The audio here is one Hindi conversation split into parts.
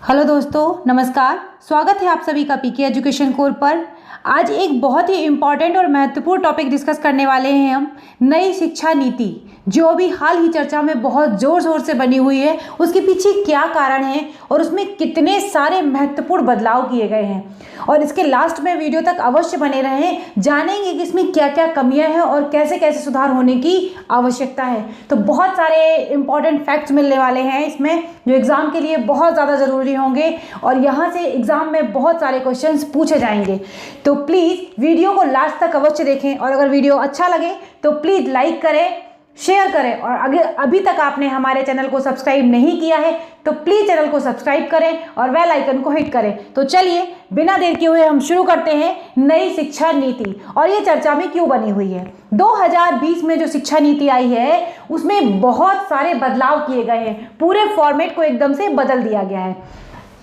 हेलो दोस्तों, नमस्कार। स्वागत है आप सभी का पीके एजुकेशन कोर पर। आज एक बहुत ही इम्पॉर्टेंट और महत्वपूर्ण टॉपिक डिस्कस करने वाले हैं हम, नई शिक्षा नीति, जो अभी हाल ही चर्चा में बहुत ज़ोर शोर से बनी हुई है। उसके पीछे क्या कारण है और उसमें कितने सारे महत्वपूर्ण बदलाव किए गए हैं, और इसके लास्ट में वीडियो तक अवश्य बने रहें। जानेंगे कि इसमें क्या क्या कमियां हैं और कैसे कैसे सुधार होने की आवश्यकता है। तो बहुत सारे इंपॉर्टेंट फैक्ट्स मिलने वाले हैं इसमें, जो एग्ज़ाम के लिए बहुत ज़्यादा ज़रूरी होंगे, और यहाँ से एग्ज़ाम में बहुत सारे क्वेश्चंस पूछे जाएंगे। तो प्लीज़ वीडियो को लास्ट तक अवश्य देखें, और अगर वीडियो अच्छा लगे तो प्लीज़ लाइक करें, शेयर करें, और अगर अभी तक आपने हमारे चैनल को सब्सक्राइब नहीं किया है तो प्लीज़ चैनल को सब्सक्राइब करें और बेल आइकन को हिट करें। तो चलिए बिना देर किए हुए हम शुरू करते हैं नई शिक्षा नीति, और ये चर्चा में क्यों बनी हुई है। 2020 में जो शिक्षा नीति आई है उसमें बहुत सारे बदलाव किए गए हैं, पूरे फॉर्मेट को एकदम से बदल दिया गया है।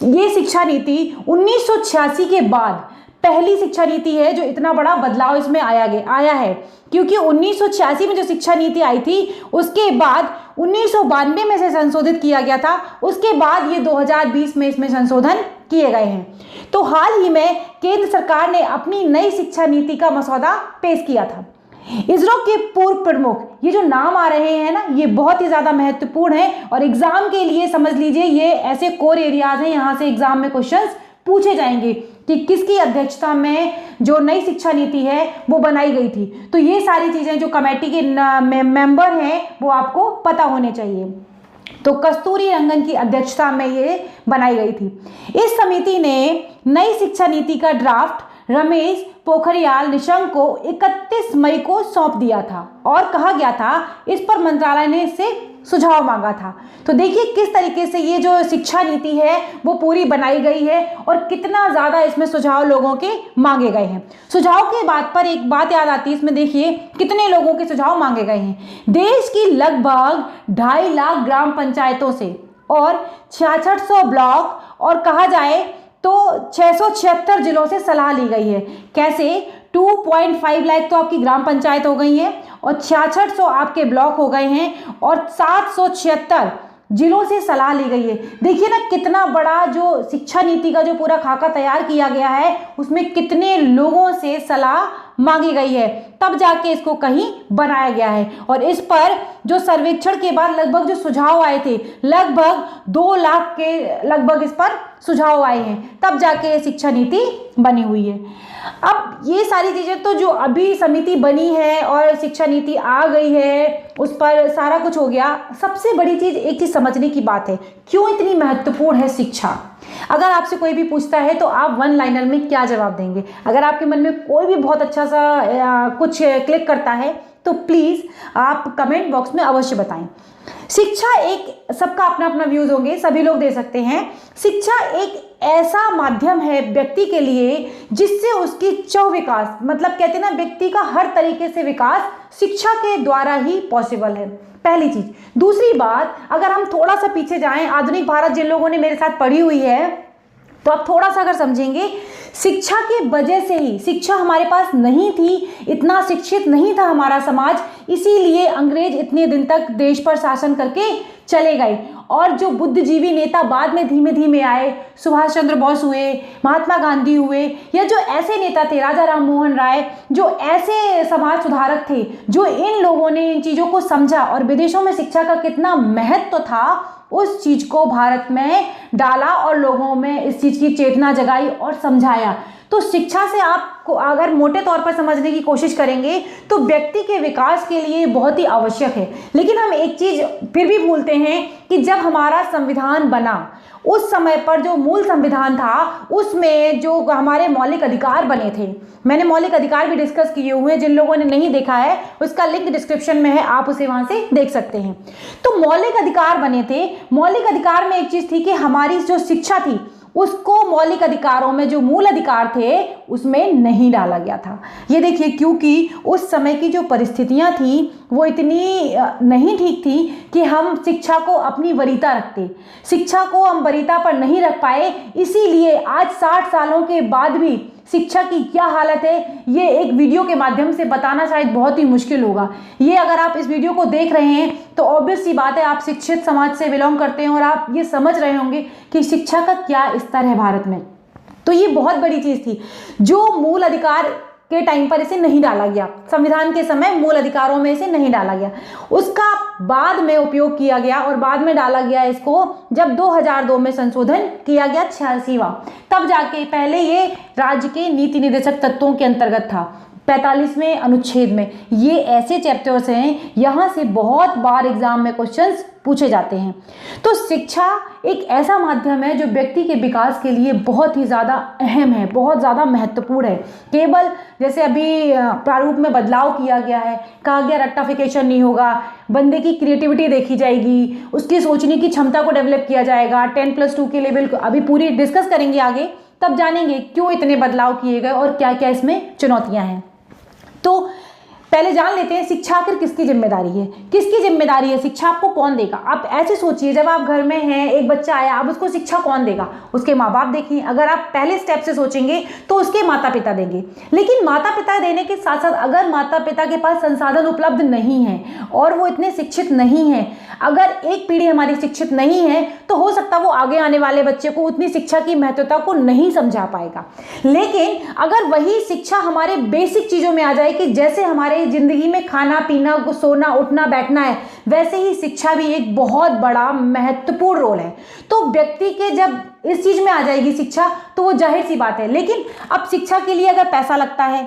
ये शिक्षा नीति 1986 के बाद पहली शिक्षा नीति है जो इतना बड़ा बदलाव इसमें आया है, क्योंकि 1986 में जो शिक्षा नीति आई थी उसके बाद 1992 में से संशोधित किया गया था। उसके बाद ये 2020 में इसमें संशोधन किए गए हैं। तो हाल ही में केंद्र सरकार ने अपनी नई शिक्षा नीति का मसौदा पेश किया था। इसरो के पूर्व प्रमुख, ये जो नाम आ रहे हैं ना, ये बहुत ही ज़्यादा महत्वपूर्ण है, और एग्जाम के लिए समझ लीजिए ये ऐसे कोर एरियाज हैं, यहाँ से एग्जाम में क्वेश्चंस पूछे जाएंगे कि किसकी अध्यक्षता में जो नई शिक्षा नीति है वो बनाई गई थी। तो ये सारी चीज़ें जो कमेटी के मेंबर हैं वो आपको पता होने चाहिए। तो कस्तूरी रंगन की अध्यक्षता में ये बनाई गई थी। इस समिति ने नई शिक्षा नीति का ड्राफ्ट रमेश पोखरियाल निशंक को 31 मई को सौंप दिया था, और कहा गया था इस पर मंत्रालय ने इससे सुझाव मांगा था। तो देखिए किस तरीके से ये जो शिक्षा नीति है वो पूरी बनाई गई है, और कितना ज़्यादा इसमें सुझाव लोगों के मांगे गए हैं। सुझाव के बात पर एक बात याद आती है, इसमें देखिए कितने लोगों के सुझाव मांगे गए हैं। देश की लगभग 2.5 लाख ग्राम पंचायतों से और 6600 ब्लॉक, और कहा जाए तो 676 जिलों से सलाह ली गई है। कैसे? 2.5 लाख तो आपकी ग्राम पंचायत हो गई है, और 6600 आपके ब्लॉक हो गए हैं, और 776 जिलों से सलाह ली गई है। देखिए ना कितना बड़ा जो शिक्षा नीति का जो पूरा खाका तैयार किया गया है, उसमें कितने लोगों से सलाह मांगी गई है, तब जाके इसको कहीं बनाया गया है। और इस पर जो सर्वेक्षण के बाद लगभग जो सुझाव आए थे, लगभग 2 लाख के लगभग इस पर सुझाव आए हैं, तब जाके ये शिक्षा नीति बनी हुई है। अब ये सारी चीज़ें तो जो अभी समिति बनी है और शिक्षा नीति आ गई है, उस पर सारा कुछ हो गया। सबसे बड़ी चीज़, एक चीज़ समझने की बात है, क्यों इतनी महत्वपूर्ण है शिक्षा। अगर आपसे कोई भी पूछता है तो आप वन लाइनर में क्या जवाब देंगे? अगर आपके मन में कोई भी बहुत अच्छा सा कुछ क्लिक करता है तो प्लीज़ आप कमेंट बॉक्स में अवश्य बताएं। शिक्षा एक, सबका अपना अपना व्यूज़ होंगे, सभी लोग दे सकते हैं। शिक्षा एक ऐसा माध्यम है व्यक्ति के लिए जिससे उसकी विकास, मतलब कहते हैं ना, व्यक्ति का हर तरीके से विकास शिक्षा के द्वारा ही पॉसिबल है, पहली चीज। दूसरी बात, अगर हम थोड़ा सा पीछे जाएं, आधुनिक भारत जिन लोगों ने मेरे साथ पढ़ी हुई है तो आप थोड़ा सा अगर समझेंगे, शिक्षा के वजह से ही, शिक्षा हमारे पास नहीं थी, इतना शिक्षित नहीं था हमारा समाज, इसीलिए अंग्रेज इतने दिन तक देश पर शासन करके चले गए। और जो बुद्धिजीवी नेता बाद में धीमे धीमे आए, सुभाष चंद्र बोस हुए, महात्मा गांधी हुए, या जो ऐसे नेता थे, राजा राम मोहन राय, जो ऐसे समाज सुधारक थे, जो इन लोगों ने इन चीज़ों को समझा और विदेशों में शिक्षा का कितना महत्व था उस चीज को भारत में डाला और लोगों में इस चीज की चेतना जगाई और समझाया। तो शिक्षा से आपको अगर मोटे तौर पर समझने की कोशिश करेंगे तो व्यक्ति के विकास के लिए बहुत ही आवश्यक है। लेकिन हम एक चीज फिर भी भूलते हैं कि जब हमारा संविधान बना, उस समय पर जो मूल संविधान था उसमें जो हमारे मौलिक अधिकार बने थे, मैंने मौलिक अधिकार भी डिस्कस किए हुए हैं, जिन लोगों ने नहीं देखा है उसका लिंक डिस्क्रिप्शन में है, आप उसे वहां से देख सकते हैं। तो मौलिक अधिकार बने थे। मौलिक अधिकार में एक चीज थी कि हमारी जो शिक्षा थी उसको मौलिक अधिकारों में जो मूल अधिकार थे उसमें नहीं डाला गया था। ये देखिए, क्योंकि उस समय की जो परिस्थितियां थी वो इतनी नहीं ठीक थी कि हम शिक्षा को अपनी वरीयता रखते, शिक्षा को हम वरीयता पर नहीं रख पाए, इसीलिए आज 60 सालों के बाद भी शिक्षा की क्या हालत है, ये एक वीडियो के माध्यम से बताना शायद बहुत ही मुश्किल होगा। ये अगर आप इस वीडियो को देख रहे हैं तो ऑब्वियस सी बात है आप शिक्षित समाज से बिलोंग करते हैं और आप ये समझ रहे होंगे कि शिक्षा का क्या स्तर है भारत में। तो ये बहुत बड़ी चीज़ थी जो मूल अधिकार के टाइम पर इसे नहीं डाला गया, संविधान के समय मूल अधिकारों में इसे नहीं डाला गया, उसका बाद में उपयोग किया गया और बाद में डाला गया इसको जब 2002 में संशोधन किया गया 86वां, तब जाके, पहले ये राज्य के नीति निर्देशक तत्वों के अंतर्गत था 45वें अनुच्छेद में। ये ऐसे चैप्टर्स हैं यहाँ से बहुत बार एग्जाम में क्वेश्चंस पूछे जाते हैं। तो शिक्षा एक ऐसा माध्यम है जो व्यक्ति के विकास के लिए बहुत ही ज़्यादा अहम है, बहुत ज़्यादा महत्वपूर्ण है। केवल जैसे अभी प्रारूप में बदलाव किया गया है, कहा गया रट्टाफिकेशन नहीं होगा, बंदे की क्रिएटिविटी देखी जाएगी, उसकी सोचने की क्षमता को डेवलप किया जाएगा, 10+2 के लेवल को अभी पूरी डिस्कस करेंगे आगे, तब जानेंगे क्यों इतने बदलाव किए गए और क्या क्या इसमें चुनौतियाँ हैं। तो पहले जान लेते हैं शिक्षा आखिर किसकी जिम्मेदारी है, किसकी जिम्मेदारी है, शिक्षा आपको कौन देगा। आप ऐसे सोचिए, जब आप घर में हैं, एक बच्चा आया, अब उसको शिक्षा कौन देगा, उसके माँ बाप देखें। अगर आप पहले स्टेप से सोचेंगे तो उसके माता पिता देंगे। लेकिन माता पिता देने के साथ साथ अगर माता पिता के पास संसाधन उपलब्ध नहीं है और वो इतने शिक्षित नहीं है, अगर एक पीढ़ी हमारी शिक्षित नहीं है तो हो सकता है वो आगे आने वाले बच्चे को उतनी शिक्षा की महत्वता को नहीं समझा पाएगा। लेकिन अगर वही शिक्षा हमारे बेसिक चीज़ों में आ जाए कि जैसे हमारे जिंदगी में खाना पीना, सोना उठना बैठना है, वैसे ही शिक्षा भी एक बहुत बड़ा महत्वपूर्ण रोल है। तो व्यक्ति के जब इस चीज में आ जाएगी शिक्षा तो वो जाहिर सी बात है। लेकिन अब शिक्षा के लिए अगर पैसा लगता है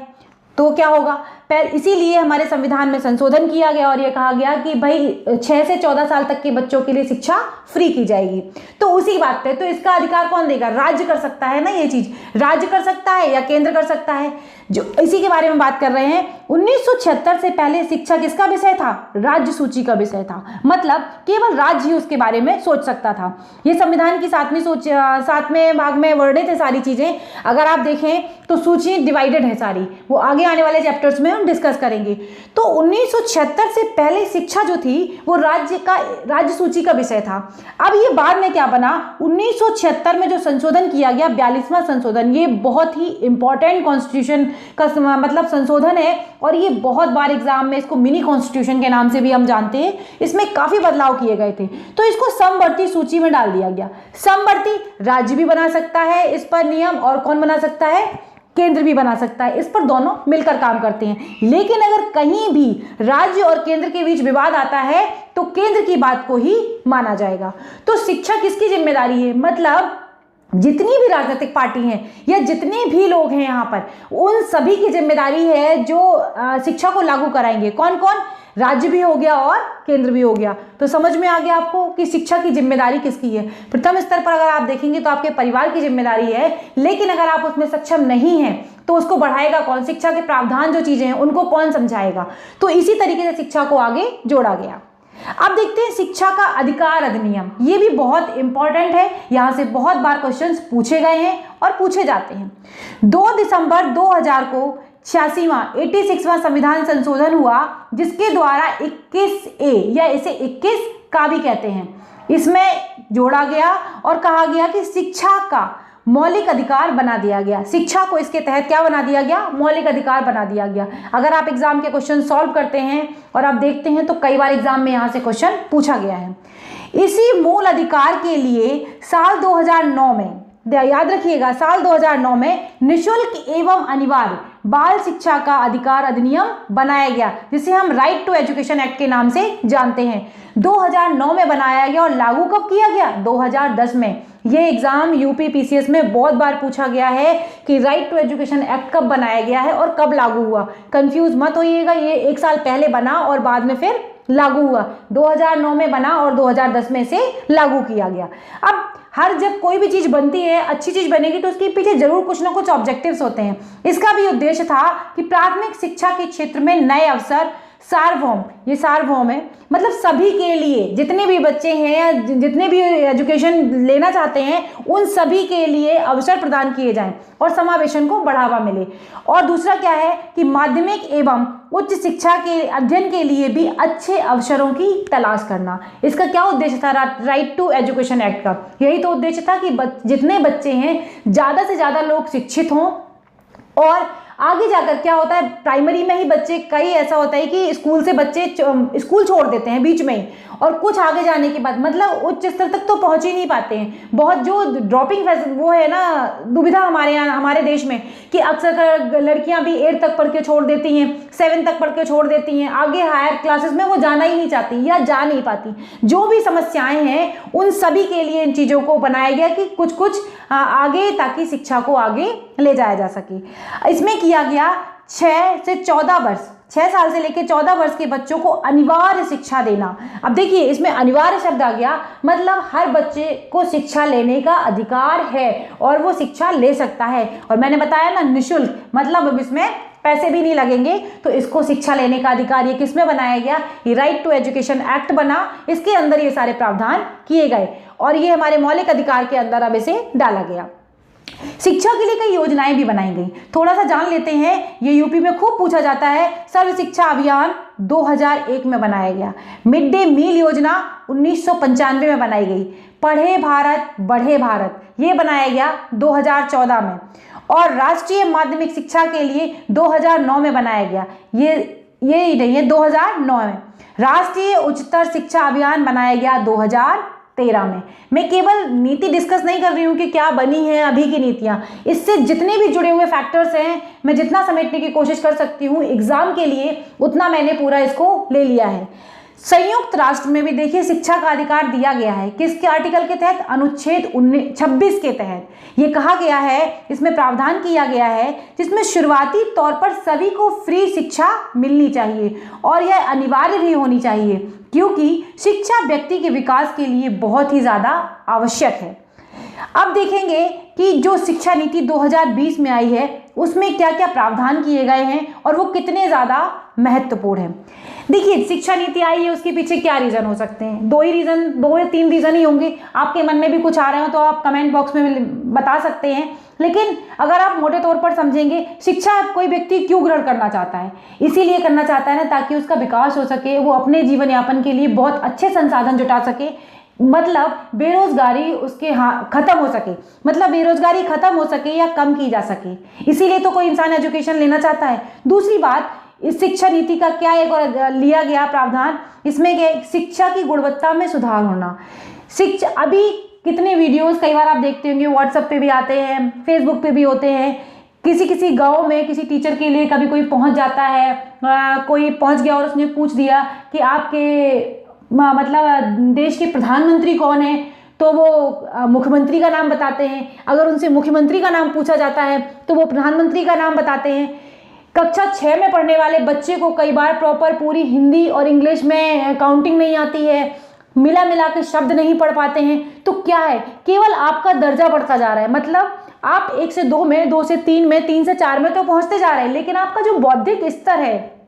तो क्या होगा, इसीलिए हमारे संविधान में संशोधन किया गया और यह कहा गया कि भाई 6 से 14 साल तक के बच्चों के लिए शिक्षा फ्री की जाएगी। तो उसी बात पे, तो इसका अधिकार कौन देगा, राज्य कर सकता है ना, ये चीज राज्य कर सकता है या केंद्र कर सकता है, जो इसी के बारे में बात कर रहे हैं। 1976 से पहले शिक्षा किसका विषय था, राज्य सूची का विषय था। मतलब केवल राज्य ही उसके बारे में सोच सकता था। ये संविधान की 7वें भाग में वर्णित है सारी चीजें। अगर आप देखें तो सूची डिवाइडेड है सारी, वो आगे आने वाले चैप्टर्स में हम डिस्कस करेंगे। तो 1976 से पहले शिक्षा जो थी वो राज्य सूची का विषय था। अब ये बाद में क्या बना, 1976 में जो संशोधन किया गया 42वां संशोधन, ये बहुत ही इंपॉर्टेंट कॉन्स्टिट्यूशन का मतलब संशोधन है और ये बहुत बार एग्जाम में इसको मिनी कॉन्स्टिट्यूशन के नाम से भी हम जानते हैं। इसमें काफी बदलाव किए गए थे। तो इसको समवर्ती सूची में डाल दिया गया। समवर्ती राज्य भी बना सकता है इस पर नियम, और कौन बना सकता है, केंद्र भी बना सकता है। इस पर दोनों मिलकर काम करते हैं। लेकिन अगर कहीं भी राज्य और केंद्र के बीच विवाद आता है तो केंद्र की बात को ही माना जाएगा। तो शिक्षा किसकी जिम्मेदारी है, मतलब जितनी भी राजनीतिक पार्टी हैं या जितने भी लोग हैं यहाँ पर, उन सभी की जिम्मेदारी है जो शिक्षा को लागू कराएंगे। कौन कौन, राज्य भी हो गया और केंद्र भी हो गया। तो समझ में आ गया आपको कि शिक्षा की जिम्मेदारी किसकी है। प्रथम स्तर पर अगर आप देखेंगे तो आपके परिवार की जिम्मेदारी है, लेकिन अगर आप उसमें सक्षम नहीं हैं तो उसको बढ़ाएगा कौन, शिक्षा के प्रावधान जो चीजें हैं उनको कौन समझाएगा। तो इसी तरीके से शिक्षा को आगे जोड़ा गया। अब देखते हैं शिक्षा का अधिकार अधिनियम, ये भी बहुत इंपॉर्टेंट है। यहां से बहुत बार क्वेश्चंस पूछे गए हैं और पूछे जाते हैं। 2 दिसंबर 2000 को 86वां संविधान संशोधन हुआ, जिसके द्वारा 21A या इसे 21 का भी कहते हैं, इसमें जोड़ा गया और कहा गया कि शिक्षा का मौलिक अधिकार बना दिया गया। शिक्षा को इसके तहत क्या बना दिया गया, मौलिक अधिकार बना दिया गया। अगर आप एग्जाम के क्वेश्चन सॉल्व करते हैं और आप देखते हैं तो कई बार एग्जाम में यहां से क्वेश्चन पूछा गया है। इसी मूल अधिकार के लिए साल 2009 में, याद रखिएगा, साल 2009 में निःशुल्क एवं अनिवार्य बाल शिक्षा का अधिकार अधिनियम बनाया गया, जिसे हम राइट टू एजुकेशन एक्ट के नाम से जानते हैं। 2009 में बनाया गया और लागू कब किया गया, 2010 में। ये एग्जाम यूपी पीसीएस में बहुत बार पूछा गया है कि राइट टू एजुकेशन एक्ट कब बनाया गया है और कब लागू हुआ। कंफ्यूज मत होइएगा, ये 1 साल पहले बना और बाद में फिर लागू हुआ। 2009 में बना और 2010 में से लागू किया गया। अब जब कोई भी चीज बनती है, अच्छी चीज बनेगी तो उसके पीछे जरूर कुछ ना कुछ ऑब्जेक्टिव्स होते हैं। इसका भी उद्देश्य था कि प्राथमिक शिक्षा के क्षेत्र में नए अवसर, सार्वभौम, ये सार्वभौम है, मतलब सभी के लिए, जितने भी बच्चे हैं या जितने भी एजुकेशन लेना चाहते हैं उन सभी के लिए अवसर प्रदान किए जाएं और समावेशन को बढ़ावा मिले। और दूसरा क्या है कि माध्यमिक एवं उच्च शिक्षा के अध्ययन के लिए भी अच्छे अवसरों की तलाश करना। इसका क्या उद्देश्य था राइट टू एजुकेशन एक्ट का, यही तो उद्देश्य था कि जितने बच्चे हैं ज़्यादा से ज़्यादा लोग शिक्षित हों, और आगे जाकर क्या होता है, प्राइमरी में ही बच्चे, कई ऐसा होता है कि स्कूल से बच्चे स्कूल छोड़ देते हैं बीच में ही, और कुछ आगे जाने के बाद मतलब उच्च स्तर तक तो पहुंच ही नहीं पाते हैं। बहुत जो ड्रॉपिंग वो है ना दुविधा हमारे यहाँ, हमारे देश में, कि अक्सर लड़कियां भी 8 तक पढ़ के छोड़ देती हैं, 7 तक पढ़ के छोड़ देती हैं, आगे हायर क्लासेस में वो जाना ही नहीं चाहती या जा नहीं पाती। जो भी समस्याएं हैं उन सभी के लिए इन चीज़ों को बनाया गया कि कुछ कुछ आगे, ताकि शिक्षा को आगे ले जाया जा सके। इसमें किया गया 6 से 14 वर्ष, 6 साल से लेकर 14 वर्ष के बच्चों को अनिवार्य शिक्षा देना। अब देखिए इसमें अनिवार्य शब्द आ गया, मतलब हर बच्चे को शिक्षा लेने का अधिकार है और वो शिक्षा ले सकता है। और मैंने बताया ना निःशुल्क, मतलब अब इसमें पैसे भी नहीं लगेंगे, तो इसको शिक्षा लेने का अधिकार ये किसमें बनाया गया, ये राइट टू एजुकेशन एक्ट बना, इसके अंदर ये सारे प्रावधान किए गए और ये हमारे मौलिक अधिकार के अंदर अब इसे डाला गया। शिक्षा के लिए कई योजनाएं भी बनाई गई, थोड़ा सा जान लेते हैं। ये यूपी में खूब पूछा जाता है। सर्व शिक्षा अभियान 2001 में बनाया गया। मिड डे मील योजना 1995 में बनाई गई। पढ़े भारत बढ़े भारत ये बनाया गया 2014 में, और राष्ट्रीय माध्यमिक शिक्षा के लिए 2009 में बनाया गया। ये ही नहीं है, 2009 में। राष्ट्रीय उच्चतर शिक्षा अभियान बनाया गया 2013 में। मैं केवल नीति डिस्कस नहीं कर रही हूँ कि क्या बनी है अभी की नीतियाँ, इससे जितने भी जुड़े हुए फैक्टर्स हैं मैं जितना समेटने की कोशिश कर सकती हूँ एग्जाम के लिए, उतना मैंने पूरा इसको ले लिया है। संयुक्त राष्ट्र में भी देखिए शिक्षा का अधिकार दिया गया है, किसके आर्टिकल के तहत, अनुच्छेद 26 के तहत। ये कहा गया है, इसमें प्रावधान किया गया है जिसमें शुरुआती तौर पर सभी को फ्री शिक्षा मिलनी चाहिए और यह अनिवार्य भी होनी चाहिए, क्योंकि शिक्षा व्यक्ति के विकास के लिए बहुत ही ज़्यादा आवश्यक है। अब देखेंगे कि जो शिक्षा नीति 2020 में आई है उसमें क्या क्या प्रावधान किए गए हैं और वो कितने ज़्यादा महत्वपूर्ण हैं। देखिए शिक्षा नीति आई है, उसके पीछे क्या रीज़न हो सकते हैं, 2 या 3 रीज़न ही होंगे। आपके मन में भी कुछ आ रहे हो तो आप कमेंट बॉक्स में बता सकते हैं, लेकिन अगर आप मोटे तौर पर समझेंगे, शिक्षा कोई व्यक्ति क्यों ग्रहण करना चाहता है, इसीलिए करना चाहता है ना ताकि उसका विकास हो सके, वो अपने जीवन यापन के लिए बहुत अच्छे संसाधन जुटा सके, मतलब बेरोजगारी उसके खत्म हो सके, मतलब बेरोजगारी खत्म हो सके या कम की जा सके, इसीलिए तो कोई इंसान एजुकेशन लेना चाहता है। दूसरी बात, इस शिक्षा नीति का क्या एक और लिया गया प्रावधान, इसमें क्या, शिक्षा की गुणवत्ता में सुधार होना। शिक्षा, अभी कितने वीडियोस कई बार आप देखते होंगे, व्हाट्सएप पे भी आते हैं, फेसबुक पे भी होते हैं, किसी गांव में किसी टीचर के लिए कभी कोई पहुंच जाता है, कोई पहुंच गया और उसने पूछ दिया कि आपके मतलब देश के प्रधानमंत्री कौन है, तो वो मुख्यमंत्री का नाम बताते हैं। अगर उनसे मुख्यमंत्री का नाम पूछा जाता है तो वो प्रधानमंत्री का नाम बताते हैं। कक्षा 6 में पढ़ने वाले बच्चे को कई बार प्रॉपर पूरी हिंदी और इंग्लिश में काउंटिंग नहीं आती है, मिला के शब्द नहीं पढ़ पाते हैं, तो क्या है, केवल आपका दर्जा बढ़ता जा रहा है, मतलब आप 1 से 2 में, 2 से 3 में, 3 से 4 में तो पहुंचते जा रहे हैं, लेकिन आपका जो बौद्धिक स्तर है,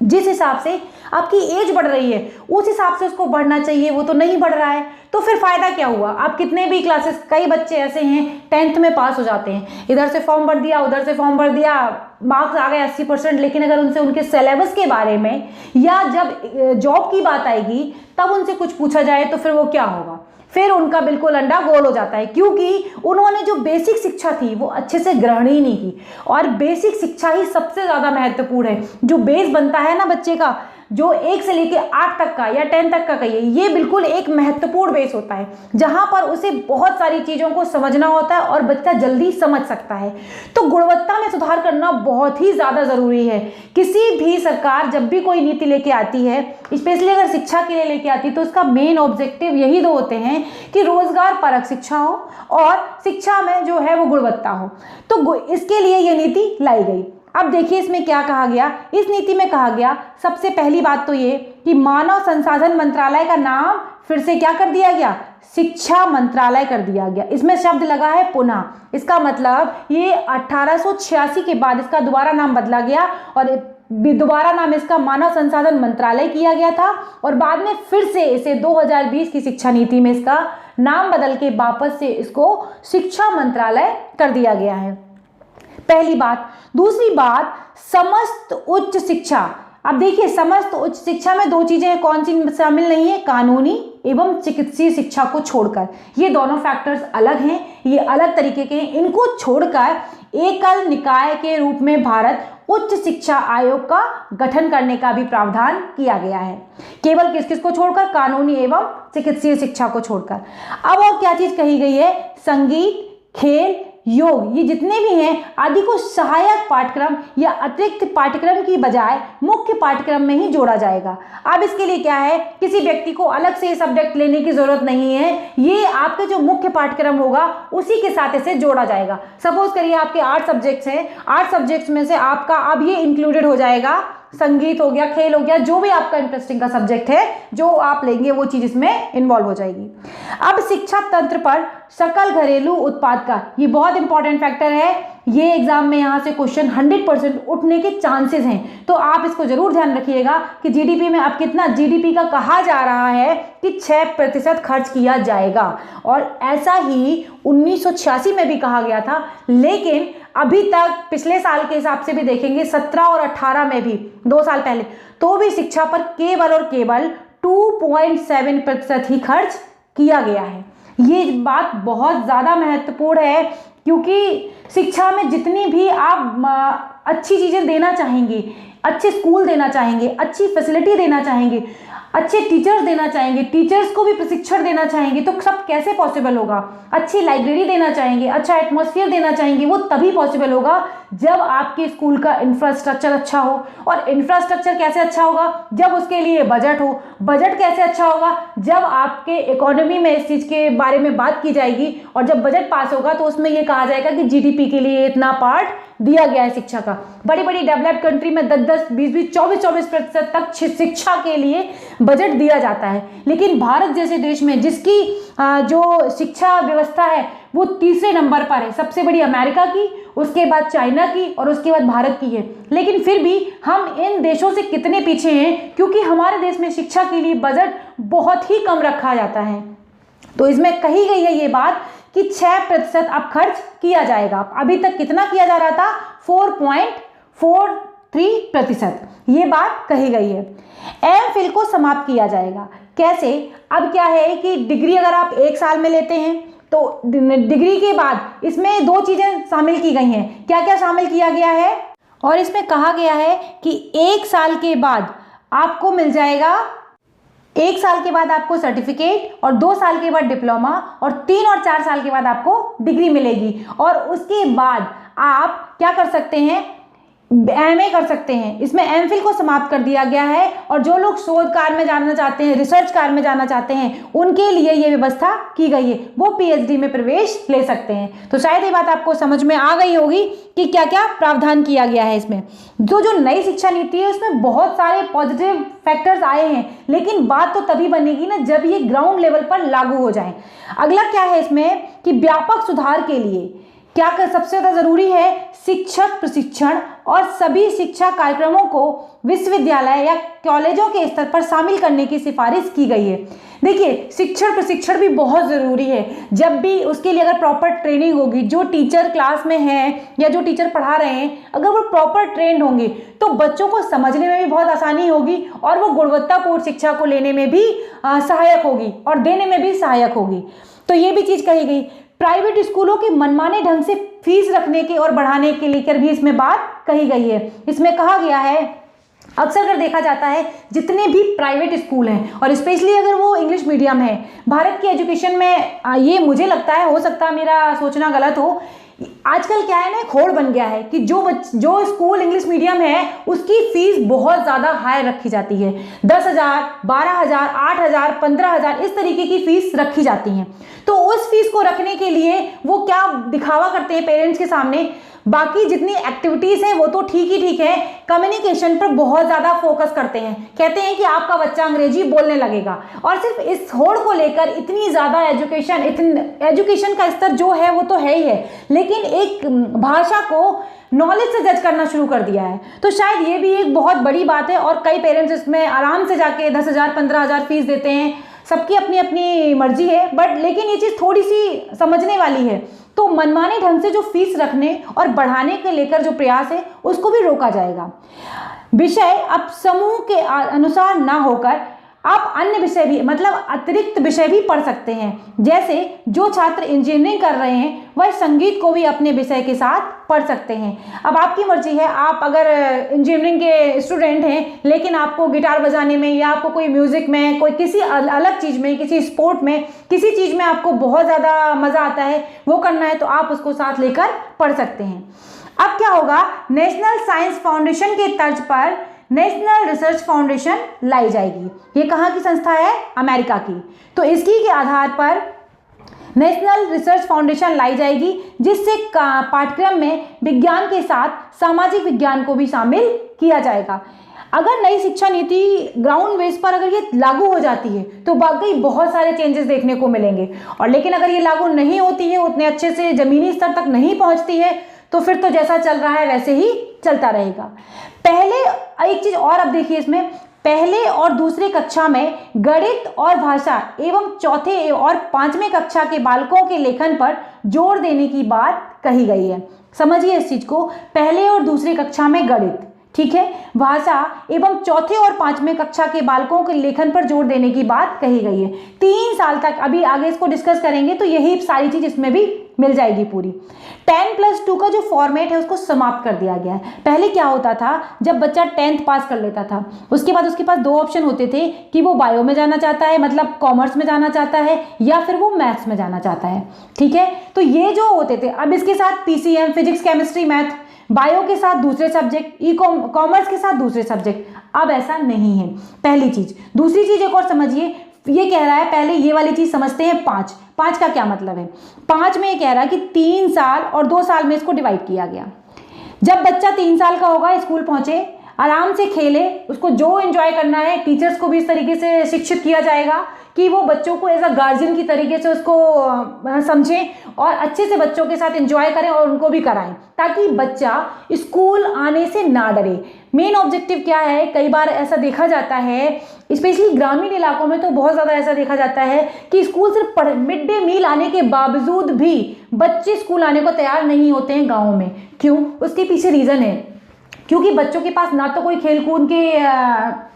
जिस हिसाब से आपकी एज बढ़ रही है उस हिसाब से उसको बढ़ना चाहिए, वो तो नहीं बढ़ रहा है, तो फिर फायदा क्या हुआ। आप कितने भी क्लासेस, कई बच्चे ऐसे हैं 10th में पास हो जाते हैं, इधर से फॉर्म भर दिया, उधर से फॉर्म भर दिया, मार्क्स आ गए 80%, लेकिन अगर उनसे उनके सिलेबस के बारे में या जब जॉब की बात आएगी तब उनसे कुछ पूछा जाए तो फिर वो क्या होगा, फिर उनका बिल्कुल अंडा गोल हो जाता है, क्योंकि उन्होंने जो बेसिक शिक्षा थी वो अच्छे से ग्रहण ही नहीं की। और बेसिक शिक्षा ही सबसे ज़्यादा महत्वपूर्ण है, जो बेस बनता है ना बच्चे का, जो 1 से लेकर 8 तक का या 10 तक का कहिए, ये बिल्कुल एक महत्वपूर्ण बेस होता है, जहां पर उसे बहुत सारी चीज़ों को समझना होता है और बच्चा जल्दी समझ सकता है। तो गुणवत्ता में सुधार करना बहुत ही ज़्यादा ज़रूरी है। किसी भी सरकार जब भी कोई नीति लेके आती है, स्पेशली अगर शिक्षा के लिए लेके आती है, तो उसका मेन ऑब्जेक्टिव यही 2 होते हैं कि रोजगार परक शिक्षा हो और शिक्षा में जो है वो गुणवत्ता हो। तो इसके लिए ये नीति लाई गई। अब देखिए इसमें क्या कहा गया, इस नीति में कहा गया सबसे पहली बात तो ये कि मानव संसाधन मंत्रालय का नाम फिर से क्या कर दिया गया, शिक्षा मंत्रालय कर दिया गया। इसमें शब्द लगा है पुनः, इसका मतलब ये 1886 के बाद इसका दोबारा नाम बदला गया और दोबारा नाम इसका मानव संसाधन मंत्रालय किया गया था, और बाद में फिर से इसे 2020 की शिक्षा नीति में इसका नाम बदल के वापस से इसको शिक्षा मंत्रालय कर दिया गया है। पहली बात। दूसरी बात, समस्त उच्च शिक्षा, अब देखिए, समस्त उच्च शिक्षा में दो चीजें हैं, कौन सी शामिल नहीं है? कानूनी एवं चिकित्सीय शिक्षा को छोड़कर। ये दोनों फैक्टर्स अलग हैं, ये अलग तरीके के हैं। इनको छोड़कर एकल निकाय के रूप में भारत उच्च शिक्षा आयोग का गठन करने का भी प्रावधान किया गया है। केवल किस किस को छोड़कर? कानूनी एवं चिकित्सीय शिक्षा को छोड़कर। अब और क्या चीज कही गई है? संगीत, खेल, योग, ये जितने भी हैं आदि को सहायक पाठ्यक्रम या अतिरिक्त पाठ्यक्रम की बजाय मुख्य पाठ्यक्रम में ही जोड़ा जाएगा। अब इसके लिए क्या है, किसी व्यक्ति को अलग से सब्जेक्ट लेने की जरूरत नहीं है, ये आपके जो मुख्य पाठ्यक्रम होगा उसी के साथ इसे जोड़ा जाएगा। सपोज करिए आपके 8 सब्जेक्ट्स हैं, 8 सब्जेक्ट्स में से आपका अब ये इंक्लूडेड हो जाएगा, संगीत हो गया, खेल हो गया, जो भी आपका इंटरेस्टिंग का सब्जेक्ट है जो आप लेंगे वो चीज इसमें इन्वॉल्व हो जाएगी। अब शिक्षा तंत्र पर सकल घरेलू उत्पाद का, ये बहुत इंपॉर्टेंट फैक्टर है। ये एग्जाम में यहाँ से क्वेश्चन 100% उठने के चांसेस हैं, तो आप इसको जरूर ध्यान रखिएगा कि जीडीपी में अब कितना, जीडीपी का कहा जा रहा है कि 6% खर्च किया जाएगा, और ऐसा ही 1986 में भी कहा गया था। लेकिन अभी तक पिछले साल के हिसाब से भी देखेंगे, 17 और 18 में भी, 2 साल पहले, तो भी शिक्षा पर केवल और केवल 2.7% ही खर्च किया गया है। ये बात बहुत ज़्यादा महत्वपूर्ण है, क्योंकि शिक्षा में जितनी भी आप अच्छी चीज़ें देना चाहेंगे, अच्छे स्कूल देना चाहेंगे, अच्छी फैसिलिटी देना चाहेंगे, अच्छे टीचर्स देना चाहेंगे, टीचर्स को भी प्रशिक्षण देना चाहेंगे, तो सब कैसे पॉसिबल होगा? अच्छी लाइब्रेरी देना चाहेंगे, अच्छा एटमॉस्फेयर देना चाहेंगे, वो तभी पॉसिबल होगा जब आपके स्कूल का इंफ्रास्ट्रक्चर अच्छा हो। और इंफ्रास्ट्रक्चर कैसे अच्छा होगा? जब उसके लिए बजट हो। बजट कैसे अच्छा होगा? जब आपके इकोनॉमी में इस चीज़ के बारे में बात की जाएगी, और जब बजट पास होगा तो उसमें ये कहा जाएगा कि जीडीपी के लिए इतना पार्ट दिया गया है शिक्षा का। बड़ी बड़ी डेवलप्ड कंट्री में 10-10, 20-20, 24-24% तक शिक्षा के लिए बजट दिया जाता है। लेकिन भारत जैसे देश में, जिसकी जो शिक्षा व्यवस्था है वो तीसरे नंबर पर है, सबसे बड़ी अमेरिका की, उसके बाद चाइना की, और उसके बाद भारत की है। लेकिन फिर भी हम इन देशों से कितने पीछे हैं, क्योंकि हमारे देश में शिक्षा के लिए बजट बहुत ही कम रखा जाता है। तो इसमें कही गई है ये बात कि 6% अब खर्च किया जाएगा। अभी तक कितना किया जा रहा था? 4.43%, ये बात कही गई है। एमफिल को समाप्त किया जाएगा। कैसे? अब क्या है कि डिग्री अगर आप 1 साल में लेते हैं तो डिग्री के बाद इसमें 2 चीजें शामिल की गई हैं। क्या क्या शामिल किया गया है? और इसमें कहा गया है कि 1 साल के बाद आपको मिल जाएगा, 1 साल के बाद आपको सर्टिफिकेट, और 2 साल के बाद डिप्लोमा, और 3 और 4 साल के बाद आपको डिग्री मिलेगी। और उसके बाद आप क्या कर सकते हैं? एमए कर सकते हैं। इसमें एमफिल को समाप्त कर दिया गया है, और जो लोग शोध कार्य में जाना चाहते हैं, रिसर्च कार्य में जाना चाहते हैं, उनके लिए ये व्यवस्था की गई है, वो पीएचडी में प्रवेश ले सकते हैं। तो शायद ये बात आपको समझ में आ गई होगी कि क्या क्या प्रावधान किया गया है इसमें। जो नई शिक्षा नीति है उसमें बहुत सारे पॉजिटिव फैक्टर्स आए हैं, लेकिन बात तो तभी बनेगी ना जब ये ग्राउंड लेवल पर लागू हो जाए। अगला क्या है इसमें कि व्यापक सुधार के लिए क्या कर सबसे ज़्यादा जरूरी है? शिक्षक प्रशिक्षण और सभी शिक्षा कार्यक्रमों को विश्वविद्यालय या कॉलेजों के स्तर पर शामिल करने की सिफारिश की गई है। देखिए, शिक्षण प्रशिक्षण भी बहुत ज़रूरी है। जब भी उसके लिए अगर प्रॉपर ट्रेनिंग होगी, जो टीचर क्लास में हैं या जो टीचर पढ़ा रहे हैं, अगर वो प्रॉपर ट्रेंड होंगे तो बच्चों को समझने में भी बहुत आसानी होगी, और वो गुणवत्तापूर्ण शिक्षा को लेने में भी सहायक होगी और देने में भी सहायक होगी। तो ये भी चीज़ कही गई। प्राइवेट स्कूलों की मनमाने ढंग से फीस रखने के और बढ़ाने के लेकर भी इसमें बात कही गई है। इसमें कहा गया है, अक्सर अगर देखा जाता है जितने भी प्राइवेट स्कूल हैं, और स्पेशली अगर वो इंग्लिश मीडियम है, भारत की एजुकेशन में ये मुझे लगता है, हो सकता है मेरा सोचना गलत हो, आजकल क्या है ना, एक होड़ बन गया है कि जो स्कूल इंग्लिश मीडियम है उसकी फीस बहुत ज़्यादा हाई रखी जाती है। 10,000, 12,000, 8,000, 15,000 इस तरीके की फीस रखी जाती हैं। तो उस फीस को रखने के लिए वो क्या दिखावा करते हैं पेरेंट्स के सामने, बाकी जितनी एक्टिविटीज़ हैं वो तो ठीक ही ठीक है, कम्युनिकेशन पर बहुत ज़्यादा फोकस करते हैं। कहते हैं कि आपका बच्चा अंग्रेजी बोलने लगेगा, और सिर्फ इस होड़ को लेकर इतनी ज़्यादा एजुकेशन का स्तर जो है वो तो है ही है, लेकिन एक भाषा को नॉलेज से जज करना शुरू कर दिया है। तो शायद ये भी एक बहुत बड़ी बात है, और कई पेरेंट्स इसमें आराम से जाके 10,000, 15,000 फीस देते हैं। सबकी अपनी अपनी मर्जी है, बट लेकिन ये चीज़ थोड़ी सी समझने वाली है तो मनमाने ढंग से जो फीस रखने और बढ़ाने के लेकर जो प्रयास है उसको भी रोका जाएगा। विषय अब समूह के अनुसार ना होकर आप अन्य विषय भी, मतलब अतिरिक्त विषय भी पढ़ सकते हैं। जैसे जो छात्र इंजीनियरिंग कर रहे हैं वह संगीत को भी अपने विषय के साथ पढ़ सकते हैं। अब आपकी मर्जी है, आप अगर इंजीनियरिंग के स्टूडेंट हैं लेकिन आपको गिटार बजाने में या आपको कोई म्यूजिक में, कोई किसी अलग चीज़ में, किसी स्पोर्ट में, किसी चीज़ में आपको बहुत ज़्यादा मज़ा आता है, वो करना है, तो आप उसको साथ लेकर पढ़ सकते हैं। अब क्या होगा, नेशनल साइंस फाउंडेशन के तर्ज पर नेशनल रिसर्च फाउंडेशन लाई जाएगी। ये कहाँ की संस्था है? अमेरिका की। तो इसकी के आधार पर नेशनल रिसर्च फाउंडेशन लाई जाएगी, जिससे पाठ्यक्रम में विज्ञान के साथ सामाजिक विज्ञान को भी शामिल किया जाएगा। अगर नई शिक्षा नीति ग्राउंड बेस पर अगर ये लागू हो जाती है तो वाकई बहुत सारे चेंजेस देखने को मिलेंगे, और लेकिन अगर ये लागू नहीं होती है, उतने अच्छे से जमीनी स्तर तक नहीं पहुंचती है, तो फिर तो जैसा चल रहा है वैसे ही चलता रहेगा। पहले एक चीज और अब देखिए, इसमें पहले और दूसरे कक्षा में गणित और भाषा एवं चौथे और पांचवें कक्षा के बालकों के लेखन पर जोर देने की बात कही गई है। समझिए इस चीज को, पहले और दूसरे कक्षा में गणित, ठीक है, भाषा एवं चौथे और पांचवें कक्षा के बालकों के लेखन पर जोर देने की बात कही गई है। 3 साल तक, अभी आगे इसको डिस्कस करेंगे तो यही सारी चीज इसमें भी मिल जाएगी पूरी। 10+2 का जो फॉर्मेट है उसको समाप्त कर दिया गया है। पहले क्या होता था, जब बच्चा 10th पास कर लेता था उसके बाद उसके पास 2 ऑप्शन होते थे कि वो बायो में जाना चाहता है, मतलब कॉमर्स में जाना चाहता है, या फिर वो मैथ्स में जाना चाहता है, ठीक है। तो ये जो होते थे, अब इसके साथ PCM, physics, chemistry, math, bio के साथ दूसरे सब्जेक्ट, कॉमर्स के साथ दूसरे सब्जेक्ट, अब ऐसा नहीं है, पहली चीज। दूसरी चीज एक और समझिए, ये कह रहा है, पहले ये वाली चीज समझते हैं। 5 का क्या मतलब है? 5 में ये कह रहा है कि 3 साल और 2 साल में इसको डिवाइड किया गया। जब बच्चा 3 साल का होगा, स्कूल पहुंचे, आराम से खेले, उसको जो एंजॉय करना है, टीचर्स को भी इस तरीके से शिक्षित किया जाएगा कि वो बच्चों को एज अ गार्जियन की तरीके से उसको समझें और अच्छे से बच्चों के साथ एंजॉय करें और उनको भी कराएं, ताकि बच्चा स्कूल आने से ना डरे। मेन ऑब्जेक्टिव क्या है, कई बार ऐसा देखा जाता है, स्पेशली ग्रामीण इलाकों में तो बहुत ज़्यादा ऐसा देखा जाता है कि स्कूल सिर्फ मिड डे मील आने के बावजूद भी बच्चे स्कूल आने को तैयार नहीं होते हैं गाँव में। क्यों? उसके पीछे रीज़न है, क्योंकि बच्चों के पास ना तो कोई खेलकूद के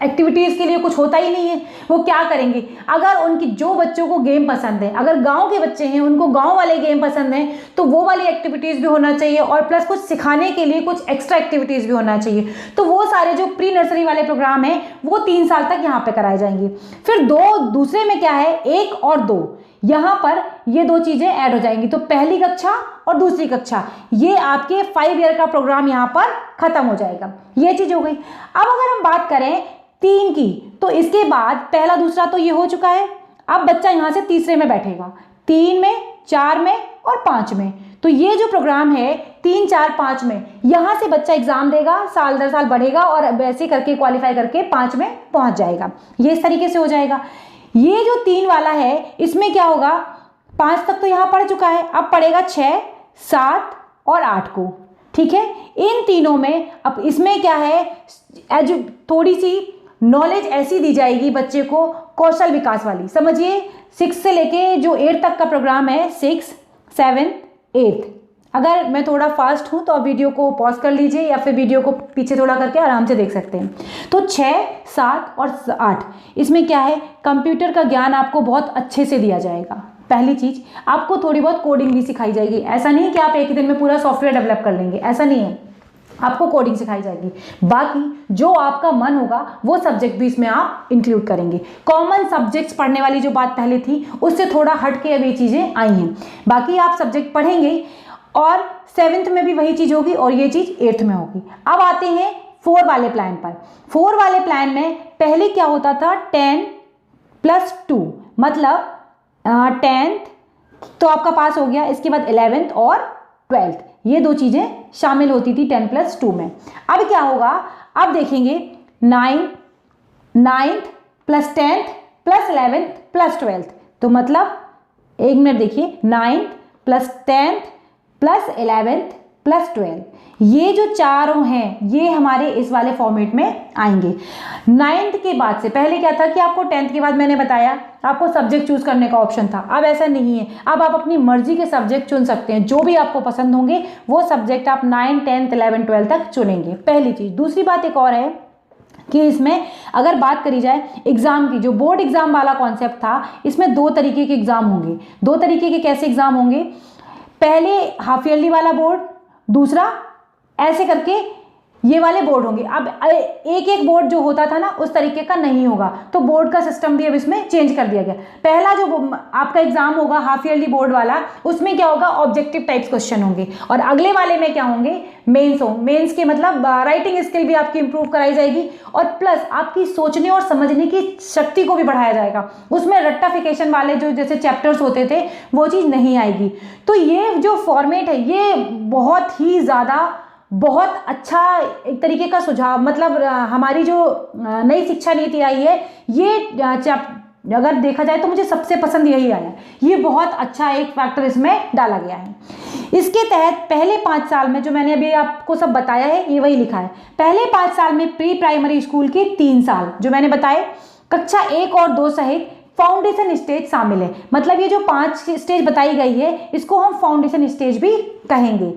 एक्टिविटीज़ के लिए कुछ होता ही नहीं है। वो क्या करेंगे? अगर उनकी जो बच्चों को गेम पसंद है, अगर गांव के बच्चे हैं उनको गांव वाले गेम पसंद हैं, तो वो वाली एक्टिविटीज़ भी होना चाहिए, और प्लस कुछ सिखाने के लिए कुछ एक्स्ट्रा एक्टिविटीज़ भी होना चाहिए। तो वो सारे जो प्री नर्सरी वाले प्रोग्राम हैं वो 3 साल तक यहाँ पर कराए जाएंगे। फिर दूसरे में क्या है, 1 और 2, यहाँ पर ये 2 चीज़ें ऐड हो जाएंगी। तो पहली कक्षा और दूसरी कक्षा, ये आपके 5 ईयर का प्रोग्राम यहाँ पर खत्म हो जाएगा। ये चीज़ हो गई। अब अगर हम बात करें 3 की, तो इसके बाद पहला दूसरा तो ये हो चुका है। अब बच्चा यहाँ से तीसरे में बैठेगा, 3 में, 4 में और 5 में। तो ये जो प्रोग्राम है 3, 4, 5 में, यहाँ से बच्चा एग्जाम देगा, साल दर साल बढ़ेगा और वैसे करके क्वालिफाई करके 5 में पहुँच जाएगा। ये इस तरीके से हो जाएगा। ये जो 3 वाला है, इसमें क्या होगा, 5 तक तो यहाँ पढ़ चुका है, अब पढ़ेगा 6, 7 और 8 को, ठीक है। इन तीनों में अब इसमें क्या है, थोड़ी सी नॉलेज ऐसी दी जाएगी बच्चे को, कौशल विकास वाली। समझिए 6 से लेके जो 8 तक का प्रोग्राम है, 6, 7, 8। अगर मैं थोड़ा फास्ट हूँ तो आप वीडियो को पॉज कर लीजिए या फिर वीडियो को पीछे थोड़ा करके आराम से देख सकते हैं। तो 6, 7 और 8, इसमें क्या है, कंप्यूटर का ज्ञान आपको बहुत अच्छे से दिया जाएगा। पहली चीज़, आपको थोड़ी बहुत कोडिंग भी सिखाई जाएगी। ऐसा नहीं कि आप एक ही दिन में पूरा सॉफ्टवेयर डेवलप कर लेंगे, ऐसा नहीं है, आपको कोडिंग सिखाई जाएगी। बाकी जो आपका मन होगा वो सब्जेक्ट भी इसमें आप इंक्लूड करेंगे। कॉमन सब्जेक्ट्स पढ़ने वाली जो बात पहले थी उससे थोड़ा हट के अब ये चीज़ें आई हैं। बाकी आप सब्जेक्ट पढ़ेंगे और 7th में भी वही चीज़ होगी और ये चीज़ 8th में होगी। अब आते हैं 4 वाले प्लान पर। 4 वाले प्लान में पहले क्या होता था, 10+2, मतलब 10th तो आपका पास हो गया, इसके बाद 11th और 12th, ये 2 चीज़ें शामिल होती थी 10+2 में। अब क्या होगा, अब देखेंगे 9th + 10th + 11th + 12th, तो मतलब 1 मिनट देखिए, 9th + 10th + 11th +12, ये जो चारों हैं ये हमारे इस वाले फॉर्मेट में आएंगे। 9th के बाद से, पहले क्या था कि आपको 10th के बाद मैंने बताया आपको सब्जेक्ट चूज करने का ऑप्शन था, अब ऐसा नहीं है। अब आप अपनी मर्जी के सब्जेक्ट चुन सकते हैं, जो भी आपको पसंद होंगे वो सब्जेक्ट आप 9, 10, 11, 12 तक चुनेंगे, पहली चीज। दूसरी बात एक और है कि इसमें अगर बात करी जाए एग्जाम की, जो बोर्ड एग्जाम वाला कॉन्सेप्ट था, इसमें 2 तरीके के एग्जाम होंगे। 2 तरीके के कैसे एग्जाम होंगे? पहले हाफ ईयरली वाला बोर्ड, दूसरा ऐसे करके ये वाले बोर्ड होंगे। अब एक एक बोर्ड जो होता था ना उस तरीके का नहीं होगा, तो बोर्ड का सिस्टम भी अब इसमें चेंज कर दिया गया। पहला जो आपका एग्जाम होगा हाफ ईयरली बोर्ड वाला, उसमें क्या होगा, ऑब्जेक्टिव टाइप्स क्वेश्चन होंगे, और अगले वाले में क्या होंगे, मेंस होंगे। मेंस के मतलब राइटिंग स्किल भी आपकी इंप्रूव कराई जाएगी, और प्लस आपकी सोचने और समझने की शक्ति को भी बढ़ाया जाएगा। उसमें रट्टाफिकेशन वाले जो जैसे चैप्टर्स होते थे वो चीज़ नहीं आएगी। तो ये जो फॉर्मेट है ये बहुत ही ज़्यादा बहुत अच्छा एक तरीके का सुझाव, मतलब हमारी जो नई शिक्षा नीति आई है ये अगर देखा जाए तो मुझे सबसे पसंद यही आया। ये बहुत अच्छा एक फैक्टर इसमें डाला गया है। इसके तहत पहले 5 साल में, जो मैंने अभी आपको सब बताया है ये वही लिखा है, पहले 5 साल में प्री प्राइमरी स्कूल के 3 साल जो मैंने बताए, कक्षा 1 और 2 सहित फाउंडेशन स्टेज शामिल है। मतलब ये जो 5 स्टेज बताई गई है इसको हम फाउंडेशन स्टेज भी कहेंगे।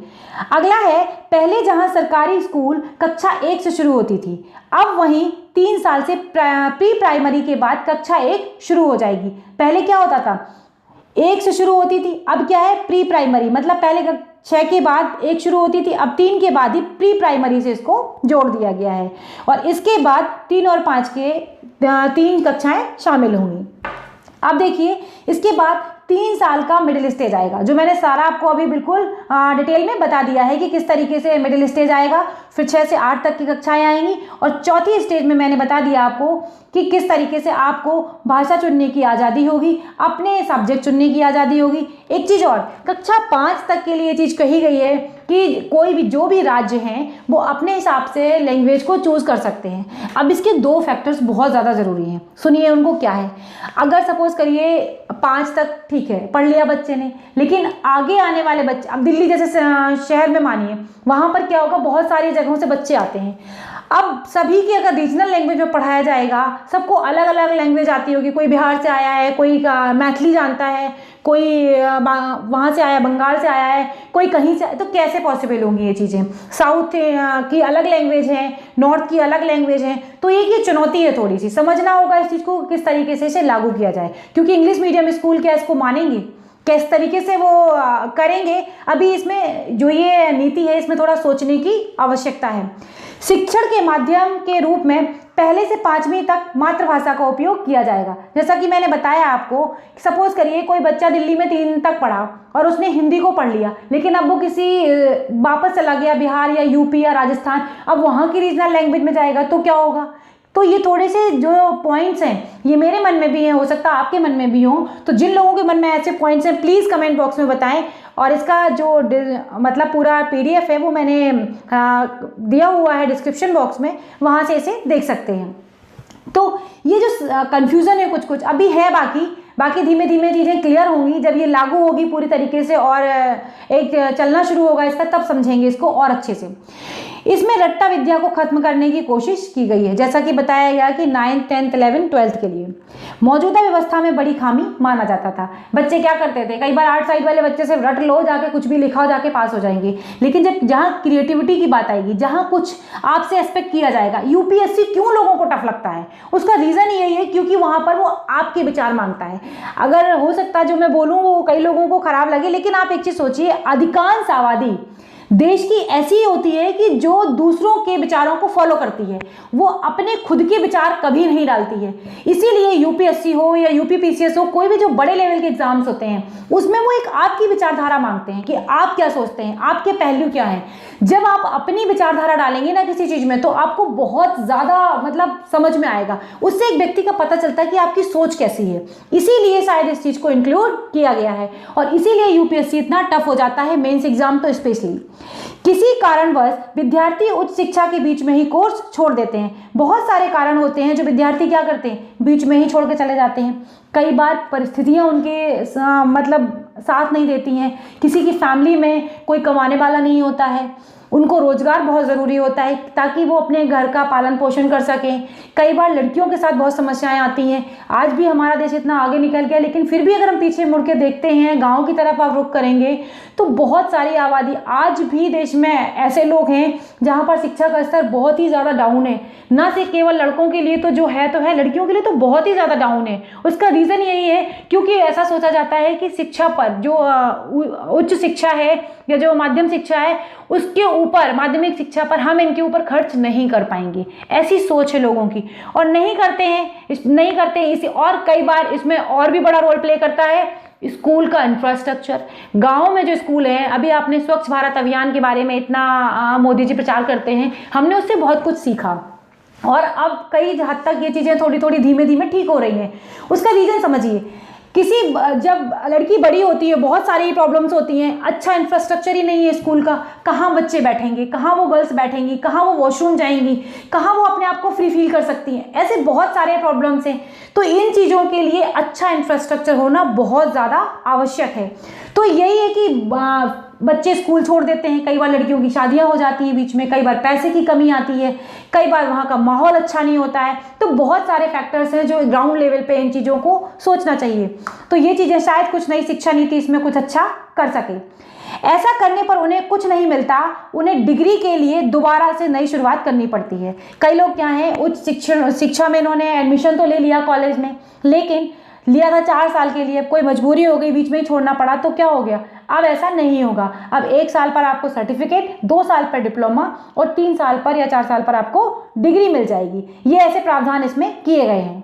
अगला है, पहले जहां सरकारी स्कूल कक्षा 1 से शुरू होती थी, अब वहीं 3 साल से प्री प्राइमरी के बाद कक्षा 1 शुरू हो जाएगी। पहले क्या होता था, 1 से शुरू होती थी, अब क्या है प्री प्राइमरी, मतलब पहले 6 के बाद 1 शुरू होती थी, अब 3 के बाद ही प्री प्राइमरी से इसको जोड़ दिया गया है, और इसके बाद 3 और 5 के 3 कक्षाएं शामिल होंगी। अब देखिए इसके बाद 3 साल का मिडिल स्टेज आएगा, जो मैंने सारा आपको अभी बिल्कुल डिटेल में बता दिया है कि किस तरीके से मिडिल स्टेज आएगा। फिर 6 से 8 तक की कक्षाएं आएंगी, और चौथी स्टेज में मैंने बता दिया आपको कि किस तरीके से आपको भाषा चुनने की आज़ादी होगी, अपने सब्जेक्ट चुनने की आज़ादी होगी। एक चीज़ और, कक्षा 5 तक के लिए चीज़ कही गई है कि कोई भी जो भी राज्य हैं वो अपने हिसाब से लैंग्वेज को चूज कर सकते हैं। अब इसके 2 फैक्टर्स बहुत ज़्यादा ज़रूरी हैं, सुनिए उनको क्या है। अगर सपोज करिए 5 तक ठीक है पढ़ लिया बच्चे ने, लेकिन आगे आने वाले बच्चे, अब दिल्ली जैसे शहर में मानिए, वहाँ पर क्या होगा, बहुत सारी जगहों से बच्चे आते हैं। अब सभी की अगर रीजनल लैंग्वेज में पढ़ाया जाएगा, सबको अलग अलग लैंग्वेज आती होगी, कोई बिहार से आया है, कोई मैथिली जानता है, कोई वहाँ से आया, बंगाल से आया है, कोई कहीं से, तो कैसे पॉसिबल होंगी ये चीज़ें। साउथ की अलग लैंग्वेज है, नॉर्थ की अलग लैंग्वेज है, तो ये चुनौती है, थोड़ी सी समझना होगा इस चीज़ को किस तरीके से इसे लागू किया जाए, क्योंकि इंग्लिश मीडियम स्कूल क्या इसको मानेंगे, किस तरीके से वो करेंगे। अभी इसमें जो ये नीति है इसमें थोड़ा सोचने की आवश्यकता है। शिक्षण के माध्यम के रूप में पहले से 5वीं तक मातृभाषा का उपयोग किया जाएगा। जैसा कि मैंने बताया आपको, सपोज करिए कोई बच्चा दिल्ली में 3 तक पढ़ा और उसने हिंदी को पढ़ लिया, लेकिन अब वो किसी वापस चला गया बिहार या यूपी या राजस्थान, अब वहाँ की रीजनल लैंग्वेज में जाएगा तो क्या होगा। तो ये थोड़े से जो पॉइंट्स हैं ये मेरे मन में भी हैं, हो सकता है आपके मन में भी हों। तो जिन लोगों के मन में ऐसे पॉइंट्स हैं प्लीज़ कमेंट बॉक्स में बताएं, और इसका जो मतलब पूरा PDF है वो मैंने दिया हुआ है डिस्क्रिप्शन बॉक्स में, वहाँ से इसे देख सकते हैं। तो ये जो कन्फ्यूज़न है कुछ अभी है, बाकी धीमे धीमे चीज़ें क्लियर होंगी जब ये लागू होगी पूरी तरीके से और एक चलना शुरू होगा इसका, तब समझेंगे इसको और अच्छे से। इसमें रट्टा विद्या को खत्म करने की कोशिश की गई है, जैसा कि बताया गया कि 9th, 10th, 11th, 12th के लिए मौजूदा व्यवस्था में बड़ी खामी माना जाता था। बच्चे क्या करते थे, कई बार आर्ट साइड वाले बच्चे से रट लो, जाके कुछ भी लिखाओ, जाके पास हो जाएंगे। लेकिन जब जहाँ क्रिएटिविटी की बात आएगी, जहाँ कुछ आपसे एक्सपेक्ट किया जाएगा, UPSC क्यों लोगों को टफ लगता है, उसका रीज़न यही है क्योंकि वहाँ पर वो आपके विचार मांगता है। अगर हो सकता है जो मैं बोलूँ वो कई लोगों को खराब लगे, लेकिन आप एक चीज़ सोचिए, अधिकांश आबादी देश की ऐसी होती है कि जो दूसरों के विचारों को फॉलो करती है, वो अपने खुद के विचार कभी नहीं डालती है। इसीलिए UPSC हो या UPPCS हो, कोई भी जो बड़े लेवल के एग्जाम्स होते हैं उसमें वो एक आपकी विचारधारा मांगते हैं कि आप क्या सोचते हैं, आपके पहलू क्या हैं। जब आप अपनी विचारधारा डालेंगे ना किसी चीज़ में, तो आपको बहुत ज़्यादा मतलब समझ में आएगा, उससे एक व्यक्ति का पता चलता है कि आपकी सोच कैसी है। इसीलिए शायद इस चीज़ को इंक्लूड किया गया है, और इसीलिए UPSC इतना टफ हो जाता है, मेंस एग्जाम तो स्पेशली। किसी कारणवश विद्यार्थी उच्च शिक्षा के बीच में ही कोर्स छोड़ देते हैं। बहुत सारे कारण होते हैं जो विद्यार्थी क्या करते हैं, बीच में ही छोड़ के चले जाते हैं। कई बार परिस्थितियां उनके मतलब साथ नहीं देती हैं, किसी की फैमिली में कोई कमाने वाला नहीं होता है, उनको रोजगार बहुत ज़रूरी होता है ताकि वो अपने घर का पालन पोषण कर सकें। कई बार लड़कियों के साथ बहुत समस्याएं आती हैं। आज भी हमारा देश इतना आगे निकल गया, लेकिन फिर भी अगर हम पीछे मुड़ के देखते हैं, गाँव की तरफ आप रुख करेंगे तो बहुत सारी आबादी आज भी देश में ऐसे लोग हैं जहाँ पर शिक्षा का स्तर बहुत ही ज़्यादा डाउन है। ना सिर्फ केवल लड़कों के लिए तो है, लड़कियों के लिए तो बहुत ही ज़्यादा डाउन है। उसका रीज़न यही है क्योंकि ऐसा सोचा जाता है कि शिक्षा पर जो उच्च शिक्षा है या जो माध्यम शिक्षा है उसके ऊपर, माध्यमिक शिक्षा पर हम इनके ऊपर खर्च नहीं कर पाएंगे, ऐसी सोच है लोगों की और नहीं करते इसी। और कई बार इसमें और भी बड़ा रोल प्ले करता है स्कूल का इंफ्रास्ट्रक्चर। गाँव में जो स्कूल है, अभी आपने स्वच्छ भारत अभियान के बारे में इतना मोदी जी प्रचार करते हैं, हमने उससे बहुत कुछ सीखा और अब कई हद तक ये चीज़ें थोड़ी थोड़ी धीमे धीमे ठीक हो रही हैं। उसका रीज़न समझिए, जब लड़की बड़ी होती है बहुत सारी प्रॉब्लम्स होती हैं, अच्छा इंफ्रास्ट्रक्चर ही नहीं है स्कूल का, कहाँ बच्चे बैठेंगे, कहाँ वो गर्ल्स बैठेंगी, कहाँ वो वॉशरूम जाएंगी, कहाँ वो अपने आप को फ्री फील कर सकती हैं, ऐसे बहुत सारे प्रॉब्लम्स हैं। तो इन चीज़ों के लिए अच्छा इंफ्रास्ट्रक्चर होना बहुत ज़्यादा आवश्यक है। तो यही है कि बच्चे स्कूल छोड़ देते हैं, कई बार लड़कियों की शादियां हो जाती हैं बीच में, कई बार पैसे की कमी आती है, कई बार वहाँ का माहौल अच्छा नहीं होता है। तो बहुत सारे फैक्टर्स हैं जो ग्राउंड लेवल पे इन चीज़ों को सोचना चाहिए। तो ये चीज़ें शायद कुछ नई शिक्षा नीति इसमें कुछ अच्छा कर सके। ऐसा करने पर उन्हें कुछ नहीं मिलता, उन्हें डिग्री के लिए दोबारा से नई शुरुआत करनी पड़ती है। कई लोग क्या हैं, उच्च शिक्षा में इन्होंने एडमिशन तो ले लिया कॉलेज में, लेकिन लिया था 4 साल के लिए, कोई मजबूरी हो गई, बीच में ही छोड़ना पड़ा, तो क्या हो गया, अब ऐसा नहीं होगा। अब 1 साल पर आपको सर्टिफिकेट, 2 साल पर डिप्लोमा और 3 साल पर या 4 साल पर आपको डिग्री मिल जाएगी। ये ऐसे प्रावधान इसमें किए गए हैं।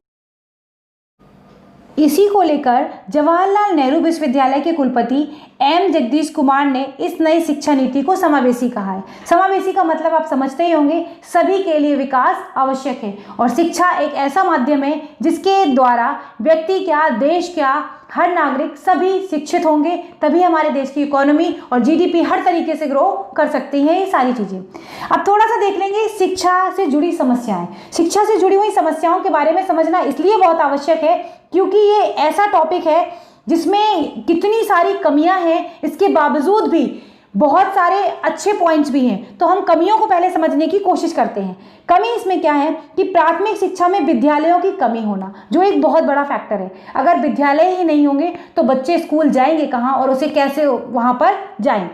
इसी को लेकर जवाहरलाल नेहरू विश्वविद्यालय के कुलपति एम जगदीश कुमार ने इस नई शिक्षा नीति को समावेशी कहा है। समावेशी का मतलब आप समझते ही होंगे, सभी के लिए विकास आवश्यक है और शिक्षा एक ऐसा माध्यम है जिसके द्वारा व्यक्ति क्या, देश क्या, हर नागरिक सभी शिक्षित होंगे, तभी हमारे देश की इकोनॉमी और जीडीपी हर तरीके से ग्रो कर सकती है। ये सारी चीज़ें अब थोड़ा सा देख लेंगे। शिक्षा से जुड़ी समस्याएं, शिक्षा से जुड़ी हुई समस्याओं के बारे में समझना इसलिए बहुत आवश्यक है क्योंकि ये ऐसा टॉपिक है जिसमें कितनी सारी कमियां हैं, इसके बावजूद भी बहुत सारे अच्छे पॉइंट्स भी हैं। तो हम कमियों को पहले समझने की कोशिश करते हैं। कमी इसमें क्या है कि प्राथमिक शिक्षा में विद्यालयों की कमी होना, जो एक बहुत बड़ा फैक्टर है। अगर विद्यालय ही नहीं होंगे तो बच्चे स्कूल जाएंगे कहाँ और उसे कैसे वहाँ पर जाएं।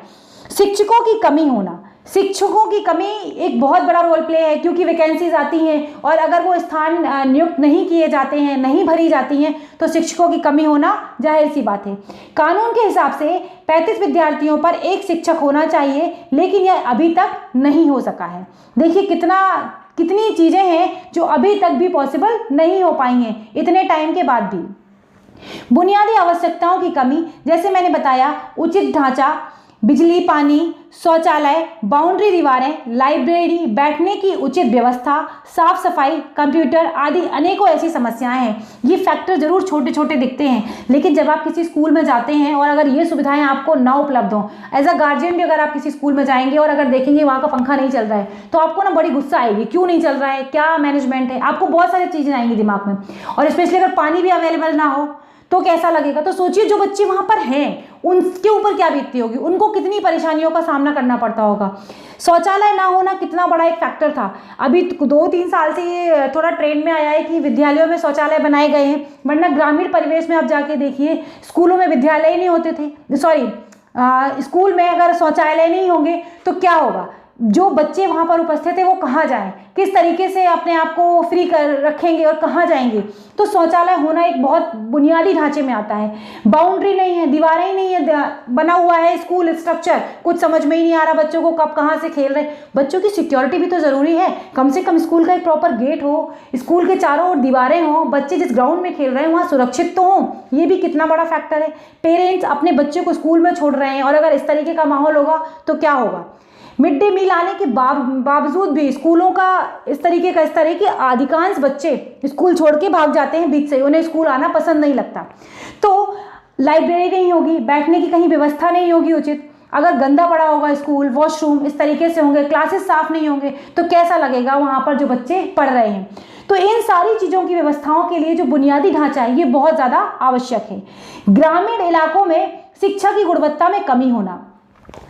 शिक्षकों की कमी होना, शिक्षकों की कमी एक बहुत बड़ा रोल प्ले है क्योंकि वैकेंसीज आती हैं और अगर वो स्थान नियुक्त नहीं किए जाते हैं, नहीं भरी जाती हैं, तो शिक्षकों की कमी होना जाहिर सी बात है। कानून के हिसाब से 35 विद्यार्थियों पर 1 शिक्षक होना चाहिए, लेकिन यह अभी तक नहीं हो सका है। देखिए कितनी चीज़ें हैं जो अभी तक भी पॉसिबल नहीं हो पाई हैं इतने टाइम के बाद भी। बुनियादी आवश्यकताओं की कमी, जैसे मैंने बताया, उचित ढांचा, बिजली, पानी, शौचालय, बाउंड्री दीवारें, लाइब्रेरी, बैठने की उचित व्यवस्था, साफ सफाई, कंप्यूटर आदि अनेकों ऐसी समस्याएं हैं। ये फैक्टर जरूर छोटे छोटे दिखते हैं, लेकिन जब आप किसी स्कूल में जाते हैं और अगर ये सुविधाएं आपको ना उपलब्ध हो, एज अ गार्जियन भी अगर आप किसी स्कूल में जाएंगे और अगर देखेंगे वहाँ का पंखा नहीं चल रहा है तो आपको ना बड़ी गुस्सा आएगी, क्यों नहीं चल रहा है, क्या मैनेजमेंट है, आपको बहुत सारी चीज़ें आएंगी दिमाग में। और स्पेशली अगर पानी भी अवेलेबल ना हो तो कैसा लगेगा। तो सोचिए जो बच्चे वहाँ पर हैं उनके ऊपर क्या बीतती होगी, उनको कितनी परेशानियों का सामना करना पड़ता होगा। शौचालय ना होना कितना बड़ा एक फैक्टर था। अभी 2-3 साल से ये थोड़ा ट्रेंड में आया है कि विद्यालयों में शौचालय बनाए गए हैं, वरना ग्रामीण परिवेश में आप जाके देखिए स्कूलों में विद्यालय ही नहीं होते थे, स्कूल में अगर शौचालय नहीं होंगे तो क्या होगा, जो बच्चे वहाँ पर उपस्थित है वो कहाँ जाएं, किस तरीके से अपने आप को फ्री कर रखेंगे और कहाँ जाएंगे। तो शौचालय होना एक बहुत बुनियादी ढांचे में आता है। बाउंड्री नहीं है, दीवारें ही नहीं है, बना हुआ है स्कूल स्ट्रक्चर, कुछ समझ में ही नहीं आ रहा बच्चों को कब कहाँ से खेल रहे। बच्चों की सिक्योरिटी भी तो ज़रूरी है, कम से कम स्कूल का एक प्रॉपर गेट हो, स्कूल के चारों ओर दीवारें हों, बच्चे जिस ग्राउंड में खेल रहे हैं वहाँ सुरक्षित तो हों, ये भी कितना बड़ा फैक्टर है। पेरेंट्स अपने बच्चे को स्कूल में छोड़ रहे हैं और अगर इस तरीके का माहौल होगा तो क्या होगा। मिड डे मील आने के बावजूद भी स्कूलों का इस तरीके का स्तर है कि अधिकांश बच्चे स्कूल छोड़ के भाग जाते हैं बीच से, उन्हें स्कूल आना पसंद नहीं लगता। तो लाइब्रेरी नहीं होगी, बैठने की कहीं व्यवस्था नहीं होगी उचित, अगर गंदा पड़ा होगा स्कूल, वॉशरूम इस तरीके से होंगे, क्लासेस साफ नहीं होंगे, तो कैसा लगेगा वहाँ पर जो बच्चे पढ़ रहे हैं। तो इन सारी चीज़ों की व्यवस्थाओं के लिए जो बुनियादी ढांचा है ये बहुत ज़्यादा आवश्यक है। ग्रामीण इलाकों में शिक्षा की गुणवत्ता में कमी होना।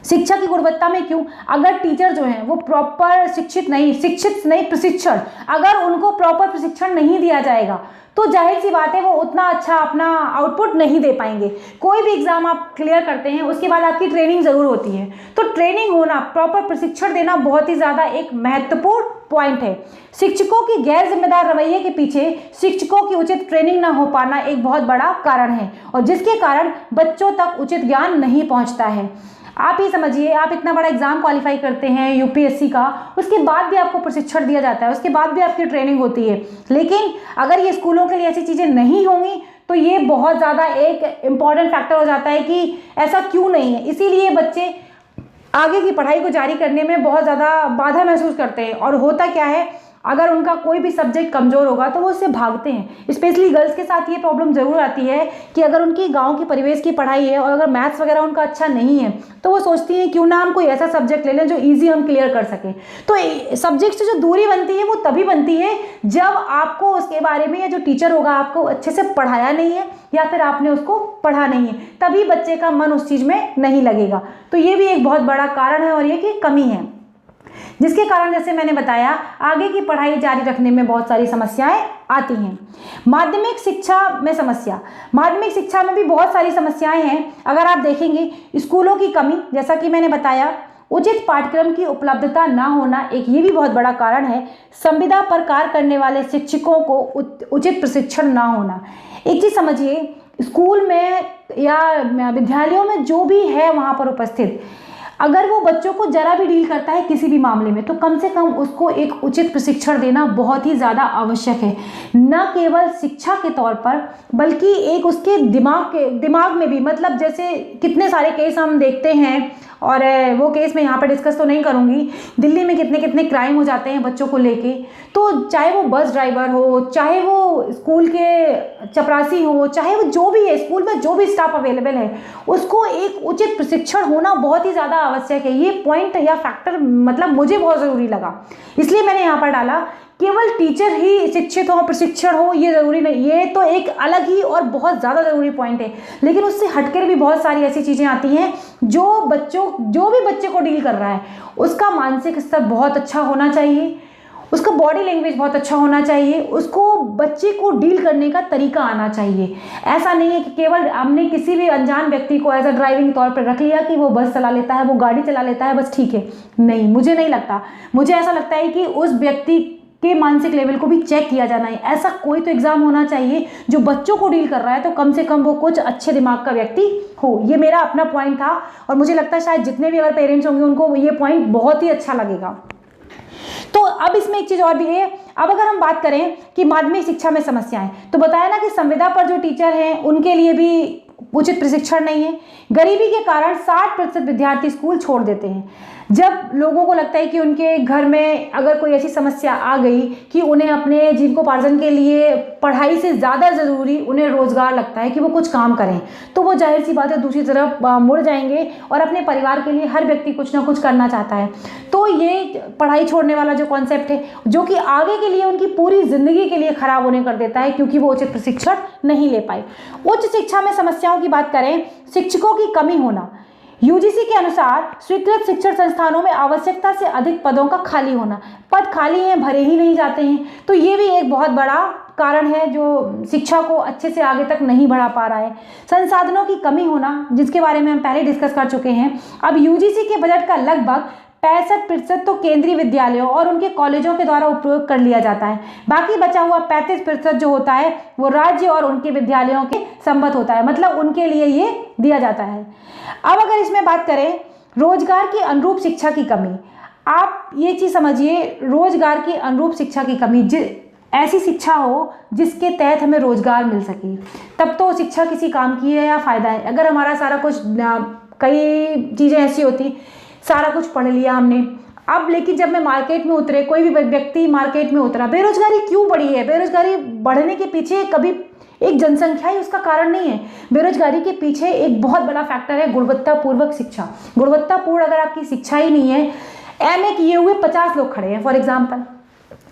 शिक्षा की गुणवत्ता में क्यों? अगर टीचर जो हैं वो प्रॉपर शिक्षित नहीं प्रशिक्षण, अगर उनको प्रॉपर प्रशिक्षण नहीं दिया जाएगा तो जाहिर सी बात है वो उतना अच्छा अपना आउटपुट नहीं दे पाएंगे। कोई भी एग्जाम आप क्लियर करते हैं उसके बाद आपकी ट्रेनिंग ज़रूर होती है, तो ट्रेनिंग होना, प्रॉपर प्रशिक्षण देना बहुत ही ज़्यादा एक महत्वपूर्ण पॉइंट है। शिक्षकों की गैर जिम्मेदार रवैये के पीछे शिक्षकों की उचित ट्रेनिंग ना हो पाना एक बहुत बड़ा कारण है, और जिसके कारण बच्चों तक उचित ज्ञान नहीं पहुंचता है। आप ही समझिए, आप इतना बड़ा एग्जाम क्वालिफाई करते हैं यूपीएससी का, उसके बाद भी आपको प्रशिक्षण दिया जाता है, उसके बाद भी आपकी ट्रेनिंग होती है, लेकिन अगर ये स्कूलों के लिए ऐसी चीज़ें नहीं होंगी तो ये बहुत ज़्यादा एक इम्पॉर्टेंट फैक्टर हो जाता है कि ऐसा क्यों नहीं है। इसीलिए बच्चे आगे की पढ़ाई को जारी करने में बहुत ज़्यादा बाधा महसूस करते हैं, और होता क्या है, अगर उनका कोई भी सब्जेक्ट कमज़ोर होगा तो वो उससे भागते हैं। स्पेशली गर्ल्स के साथ ये प्रॉब्लम ज़रूर आती है कि अगर उनकी गांव की परिवेश की पढ़ाई है और अगर मैथ्स वगैरह उनका अच्छा नहीं है तो वो सोचती हैं क्यों ना हम कोई ऐसा सब्जेक्ट ले लें जो ईजी हम क्लियर कर सकें। तो सब्जेक्ट से जो दूरी बनती है वो तभी बनती है जब आपको उसके बारे में, या जो टीचर होगा आपको अच्छे से पढ़ाया नहीं है या फिर आपने उसको पढ़ा नहीं है, तभी बच्चे का मन उस चीज़ में नहीं लगेगा। तो ये भी एक बहुत बड़ा कारण है और ये की कमी है, जिसके कारण जैसे मैंने बताया आगे की पढ़ाई जारी रखने में बहुत सारी समस्याएं आती हैं। माध्यमिक शिक्षा में समस्या, माध्यमिक शिक्षा में भी बहुत सारी समस्याएं हैं। अगर आप देखेंगे स्कूलों की कमी, जैसा कि मैंने बताया, उचित पाठ्यक्रम की उपलब्धता ना होना एक ये भी बहुत बड़ा कारण है। संविदा पर कार्य करने वाले शिक्षकों को उचित प्रशिक्षण ना होना। एक चीज़ समझिए, स्कूल में या विद्यालयों में जो भी है वहाँ पर उपस्थित, अगर वो बच्चों को जरा भी डील करता है किसी भी मामले में तो कम से कम उसको एक उचित प्रशिक्षण देना बहुत ही ज़्यादा आवश्यक है। न केवल शिक्षा के तौर पर बल्कि एक उसके दिमाग में भी, मतलब जैसे कितने सारे केस हम देखते हैं, और वो केस मैं यहाँ पर डिस्कस तो नहीं करूँगी, दिल्ली में कितने कितने क्राइम हो जाते हैं बच्चों को लेके। तो चाहे वो बस ड्राइवर हो, चाहे वो स्कूल के चपरासी हो, चाहे वो जो भी है, स्कूल में जो भी स्टाफ अवेलेबल है, उसको एक उचित प्रशिक्षण होना बहुत ही ज़्यादा आवश्यक है। ये पॉइंट या फैक्टर मतलब मुझे बहुत ज़रूरी लगा, इसलिए मैंने यहाँ पर डाला। केवल टीचर ही शिक्षित हो, प्रशिक्षण हो, ये ज़रूरी नहीं, ये तो एक अलग ही और बहुत ज़्यादा ज़रूरी पॉइंट है, लेकिन उससे हटकर भी बहुत सारी ऐसी चीज़ें आती हैं जो भी बच्चे को डील कर रहा है उसका मानसिक स्तर बहुत अच्छा होना चाहिए, उसका बॉडी लैंग्वेज बहुत अच्छा होना चाहिए, उसको बच्चे को डील करने का तरीका आना चाहिए। ऐसा नहीं है कि केवल हमने किसी भी अनजान व्यक्ति को एज अ ड्राइविंग तौर पर रख लिया कि वो बस चला लेता है, वो गाड़ी चला लेता है, बस ठीक है। नहीं, मुझे नहीं लगता। मुझे ऐसा लगता है कि उस व्यक्ति के मानसिक लेवल को भी चेक किया जाना है। ऐसा कोई तो एग्जाम होना चाहिए जो बच्चों को डील कर रहा है तो कम से कम वो कुछ अच्छे दिमाग का व्यक्ति हो। ये मेरा अपना पॉइंट था, और मुझे लगता है शायद जितने भी अगर पेरेंट्स होंगे उनको ये पॉइंट बहुत ही अच्छा लगेगा। तो अब इसमें एक चीज़ और भी है। अब अगर हम बात करें कि माध्यमिक शिक्षा में समस्याएं, तो बताया ना कि संविदा पर जो टीचर हैं उनके लिए भी उचित प्रशिक्षण नहीं है। गरीबी के कारण 60% विद्यार्थी स्कूल छोड़ देते हैं। जब लोगों को लगता है कि उनके घर में अगर कोई ऐसी समस्या आ गई कि उन्हें अपने जीविकोपार्जन के लिए पढ़ाई से ज़्यादा ज़रूरी उन्हें रोज़गार लगता है कि वो कुछ काम करें, तो वो जाहिर सी बात है दूसरी तरफ मुड़ जाएंगे और अपने परिवार के लिए हर व्यक्ति कुछ ना कुछ करना चाहता है। तो ये पढ़ाई छोड़ने वाला जो कॉन्सेप्ट है, जो कि आगे के लिए उनकी पूरी ज़िंदगी के लिए ख़राब होने कर देता है, क्योंकि वो उचित प्रशिक्षण नहीं ले पाए। उच्च शिक्षा में समस्याओं की बात करें, शिक्षकों की कमी होना। यूजीसी के अनुसार स्वीकृत शिक्षण संस्थानों में आवश्यकता से अधिक पदों का खाली होना। पद खाली हैं, भरे ही नहीं जाते हैं, तो ये भी एक बहुत बड़ा कारण है जो शिक्षा को अच्छे से आगे तक नहीं बढ़ा पा रहा है। संसाधनों की कमी होना, जिसके बारे में हम पहले डिस्कस कर चुके हैं। अब यूजीसी के बजट का लगभग 65% तो केंद्रीय विद्यालयों और उनके कॉलेजों के द्वारा उपयोग कर लिया जाता है। बाकी बचा हुआ 35% जो होता है वो राज्य और उनके विद्यालयों के संबद्ध होता है, मतलब उनके लिए ये दिया जाता है। अब अगर इसमें बात करें रोजगार की अनुरूप शिक्षा की कमी, आप ये चीज़ समझिए, रोजगार की अनुरूप शिक्षा की कमी, ऐसी शिक्षा हो जिसके तहत हमें रोजगार मिल सके, तब तो शिक्षा किसी काम की है या फ़ायदा है। अगर हमारा सारा कुछ, कई चीज़ें ऐसी होती, सारा कुछ पढ़ लिया हमने, अब लेकिन जब मैं मार्केट में उतरे, कोई भी व्यक्ति मार्केट में उतरा, बेरोजगारी क्यों बढ़ी है? बेरोजगारी बढ़ने के पीछे कभी एक जनसंख्या ही उसका कारण नहीं है। बेरोजगारी के पीछे एक बहुत बड़ा फैक्टर है गुणवत्तापूर्वक शिक्षा। गुणवत्तापूर्ण अगर आपकी शिक्षा ही नहीं है, एमए किए हुए 50 लोग खड़े हैं फॉर एग्जाम्पल,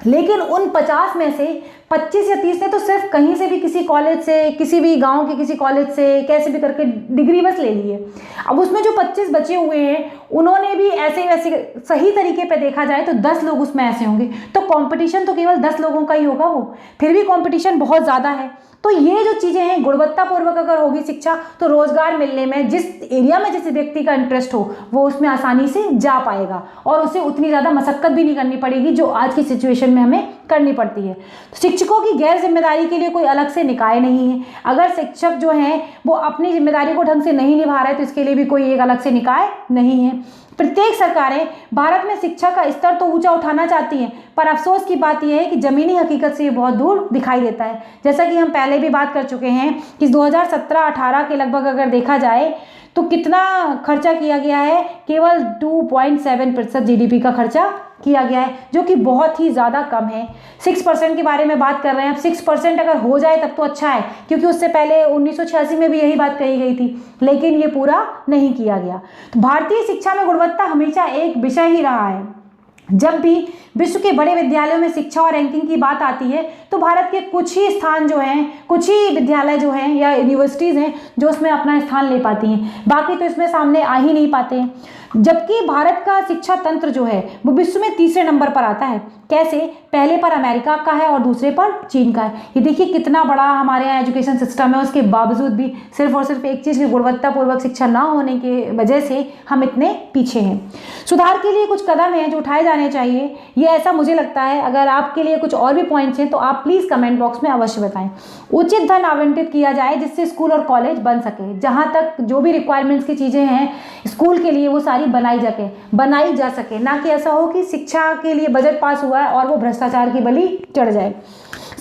लेकिन उन 50 में से 25 या 30 ने तो सिर्फ कहीं से भी किसी कॉलेज से, किसी भी गांव के किसी कॉलेज से कैसे भी करके डिग्री बस ले ली है। अब उसमें जो 25 बचे हुए हैं उन्होंने भी ऐसे वैसे सही तरीके पे देखा जाए तो 10 लोग उसमें ऐसे होंगे, तो कंपटीशन तो केवल 10 लोगों का ही होगा, वो फिर भी कंपटीशन बहुत ज़्यादा है। तो ये जो चीज़ें हैं, गुणवत्तापूर्वक अगर होगी शिक्षा तो रोजगार मिलने में, जिस एरिया में जिस व्यक्ति का इंटरेस्ट हो वो उसमें आसानी से जा पाएगा और उसे उतनी ज़्यादा मशक्कत भी नहीं करनी पड़ेगी जो आज की सिचुएशन में हमें करनी पड़ती है। तो शिक्षकों की गैर जिम्मेदारी के लिए कोई अलग से निकाय नहीं है। अगर शिक्षक जो हैं वो अपनी जिम्मेदारी को ढंग से नहीं निभा रहे तो इसके लिए भी कोई एक अलग से निकाय नहीं है। प्रत्येक सरकारें भारत में शिक्षा का स्तर तो ऊंचा उठाना चाहती हैं, पर अफसोस की बात यह है कि ज़मीनी हकीकत से ये बहुत दूर दिखाई देता है। जैसा कि हम पहले भी बात कर चुके हैं कि 2017-18 के लगभग अगर देखा जाए तो कितना खर्चा किया गया है, केवल 2.7% जीडीपी का खर्चा किया गया है, जो कि बहुत ही ज़्यादा कम है। 6% के बारे में बात कर रहे हैं। अब 6% अगर हो जाए तब तो अच्छा है, क्योंकि उससे पहले 1986 में भी यही बात कही गई थी, लेकिन ये पूरा नहीं किया गया। तो भारतीय शिक्षा में गुणवत्ता हमेशा एक विषय ही रहा है। जब भी विश्व के बड़े विद्यालयों में शिक्षा और रैंकिंग की बात आती है तो भारत के कुछ ही स्थान जो हैं, कुछ ही विद्यालय जो हैं या यूनिवर्सिटीज़ हैं जो उसमें अपना स्थान ले पाती हैं, बाकी तो इसमें सामने आ ही नहीं पाते हैं। जबकि भारत का शिक्षा तंत्र जो है वो विश्व में तीसरे नंबर पर आता है। कैसे? पहले पर अमेरिका का है और दूसरे पर चीन का है। ये देखिए कितना बड़ा हमारे यहाँ एजुकेशन सिस्टम है, उसके बावजूद भी सिर्फ और सिर्फ एक चीज़ की गुणवत्तापूर्वक शिक्षा ना होने की वजह से हम इतने पीछे हैं। सुधार के लिए कुछ कदम हैं जो उठाए जाने चाहिए, ये ऐसा मुझे लगता है। अगर आपके लिए कुछ और भी पॉइंट्स हैं तो आप प्लीज़ कमेंट बॉक्स में अवश्य बताएं। उचित धन आवंटित किया जाए जिससे स्कूल और कॉलेज बन सके। जहाँ तक जो भी रिक्वायरमेंट्स की चीज़ें हैं स्कूल के लिए वो सारी बनाई जा सके, ना कि ऐसा हो कि शिक्षा के लिए बजट पास हुआ है और वो भ्रष्टाचार की बलि चढ़ जाए।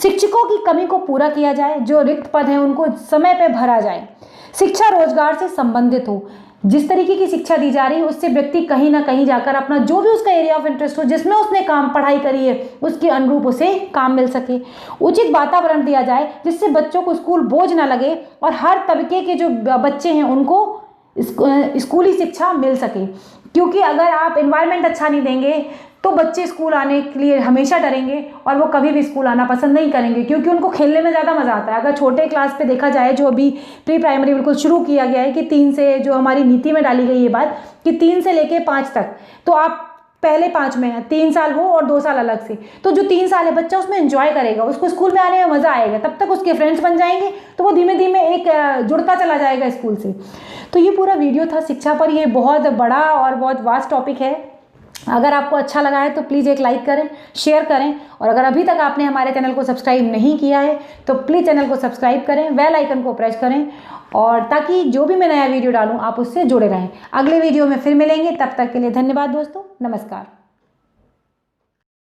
शिक्षकों की कमी को पूरा किया जाए, जो रिक्त पद हैं उनको समय पर भरा जाए। शिक्षा रोजगार से संबंधित हो। जिस तरीके की शिक्षा दी जा रही है उससे व्यक्ति कहीं ना कहीं जाकर अपना जो भी उसका एरिया ऑफ इंटरेस्ट हो, जिसमें उसने काम पढ़ाई करी है, उसके अनुरूप उसे काम मिल सके। उचित वातावरण दिया जाए जिससे बच्चों को स्कूल बोझ ना लगे और हर तबके के जो बच्चे हैं उनको स्कूली शिक्षा मिल सके। क्योंकि अगर आप एनवायरनमेंट अच्छा नहीं देंगे तो बच्चे स्कूल आने के लिए हमेशा डरेंगे और वो कभी भी स्कूल आना पसंद नहीं करेंगे, क्योंकि उनको खेलने में ज़्यादा मज़ा आता है। अगर छोटे क्लास पे देखा जाए, जो अभी प्री प्राइमरी बिल्कुल शुरू किया गया है कि 3 से, जो हमारी नीति में डाली गई ये बात कि 3 से लेके 5 तक, तो आप पहले 5 में है, 3 साल वो और 2 साल अलग से, तो जो 3 साल है बच्चा उसमें एंजॉय करेगा, उसको स्कूल में आने में मज़ा आएगा, तब तक उसके फ्रेंड्स बन जाएंगे, तो वो धीमे धीमे एक जुड़ता चला जाएगा स्कूल से। तो ये पूरा वीडियो था शिक्षा पर। ये बहुत बड़ा और बहुत वास्ट टॉपिक है। अगर आपको अच्छा लगा है तो प्लीज़ एक लाइक करें, शेयर करें, और अगर अभी तक आपने हमारे चैनल को सब्सक्राइब नहीं किया है तो प्लीज़ चैनल को सब्सक्राइब करें, बेल आइकन को प्रेस करें, और ताकि जो भी मैं नया वीडियो डालूं आप उससे जुड़े रहें। अगले वीडियो में फिर मिलेंगे, तब तक के लिए धन्यवाद दोस्तों, नमस्कार।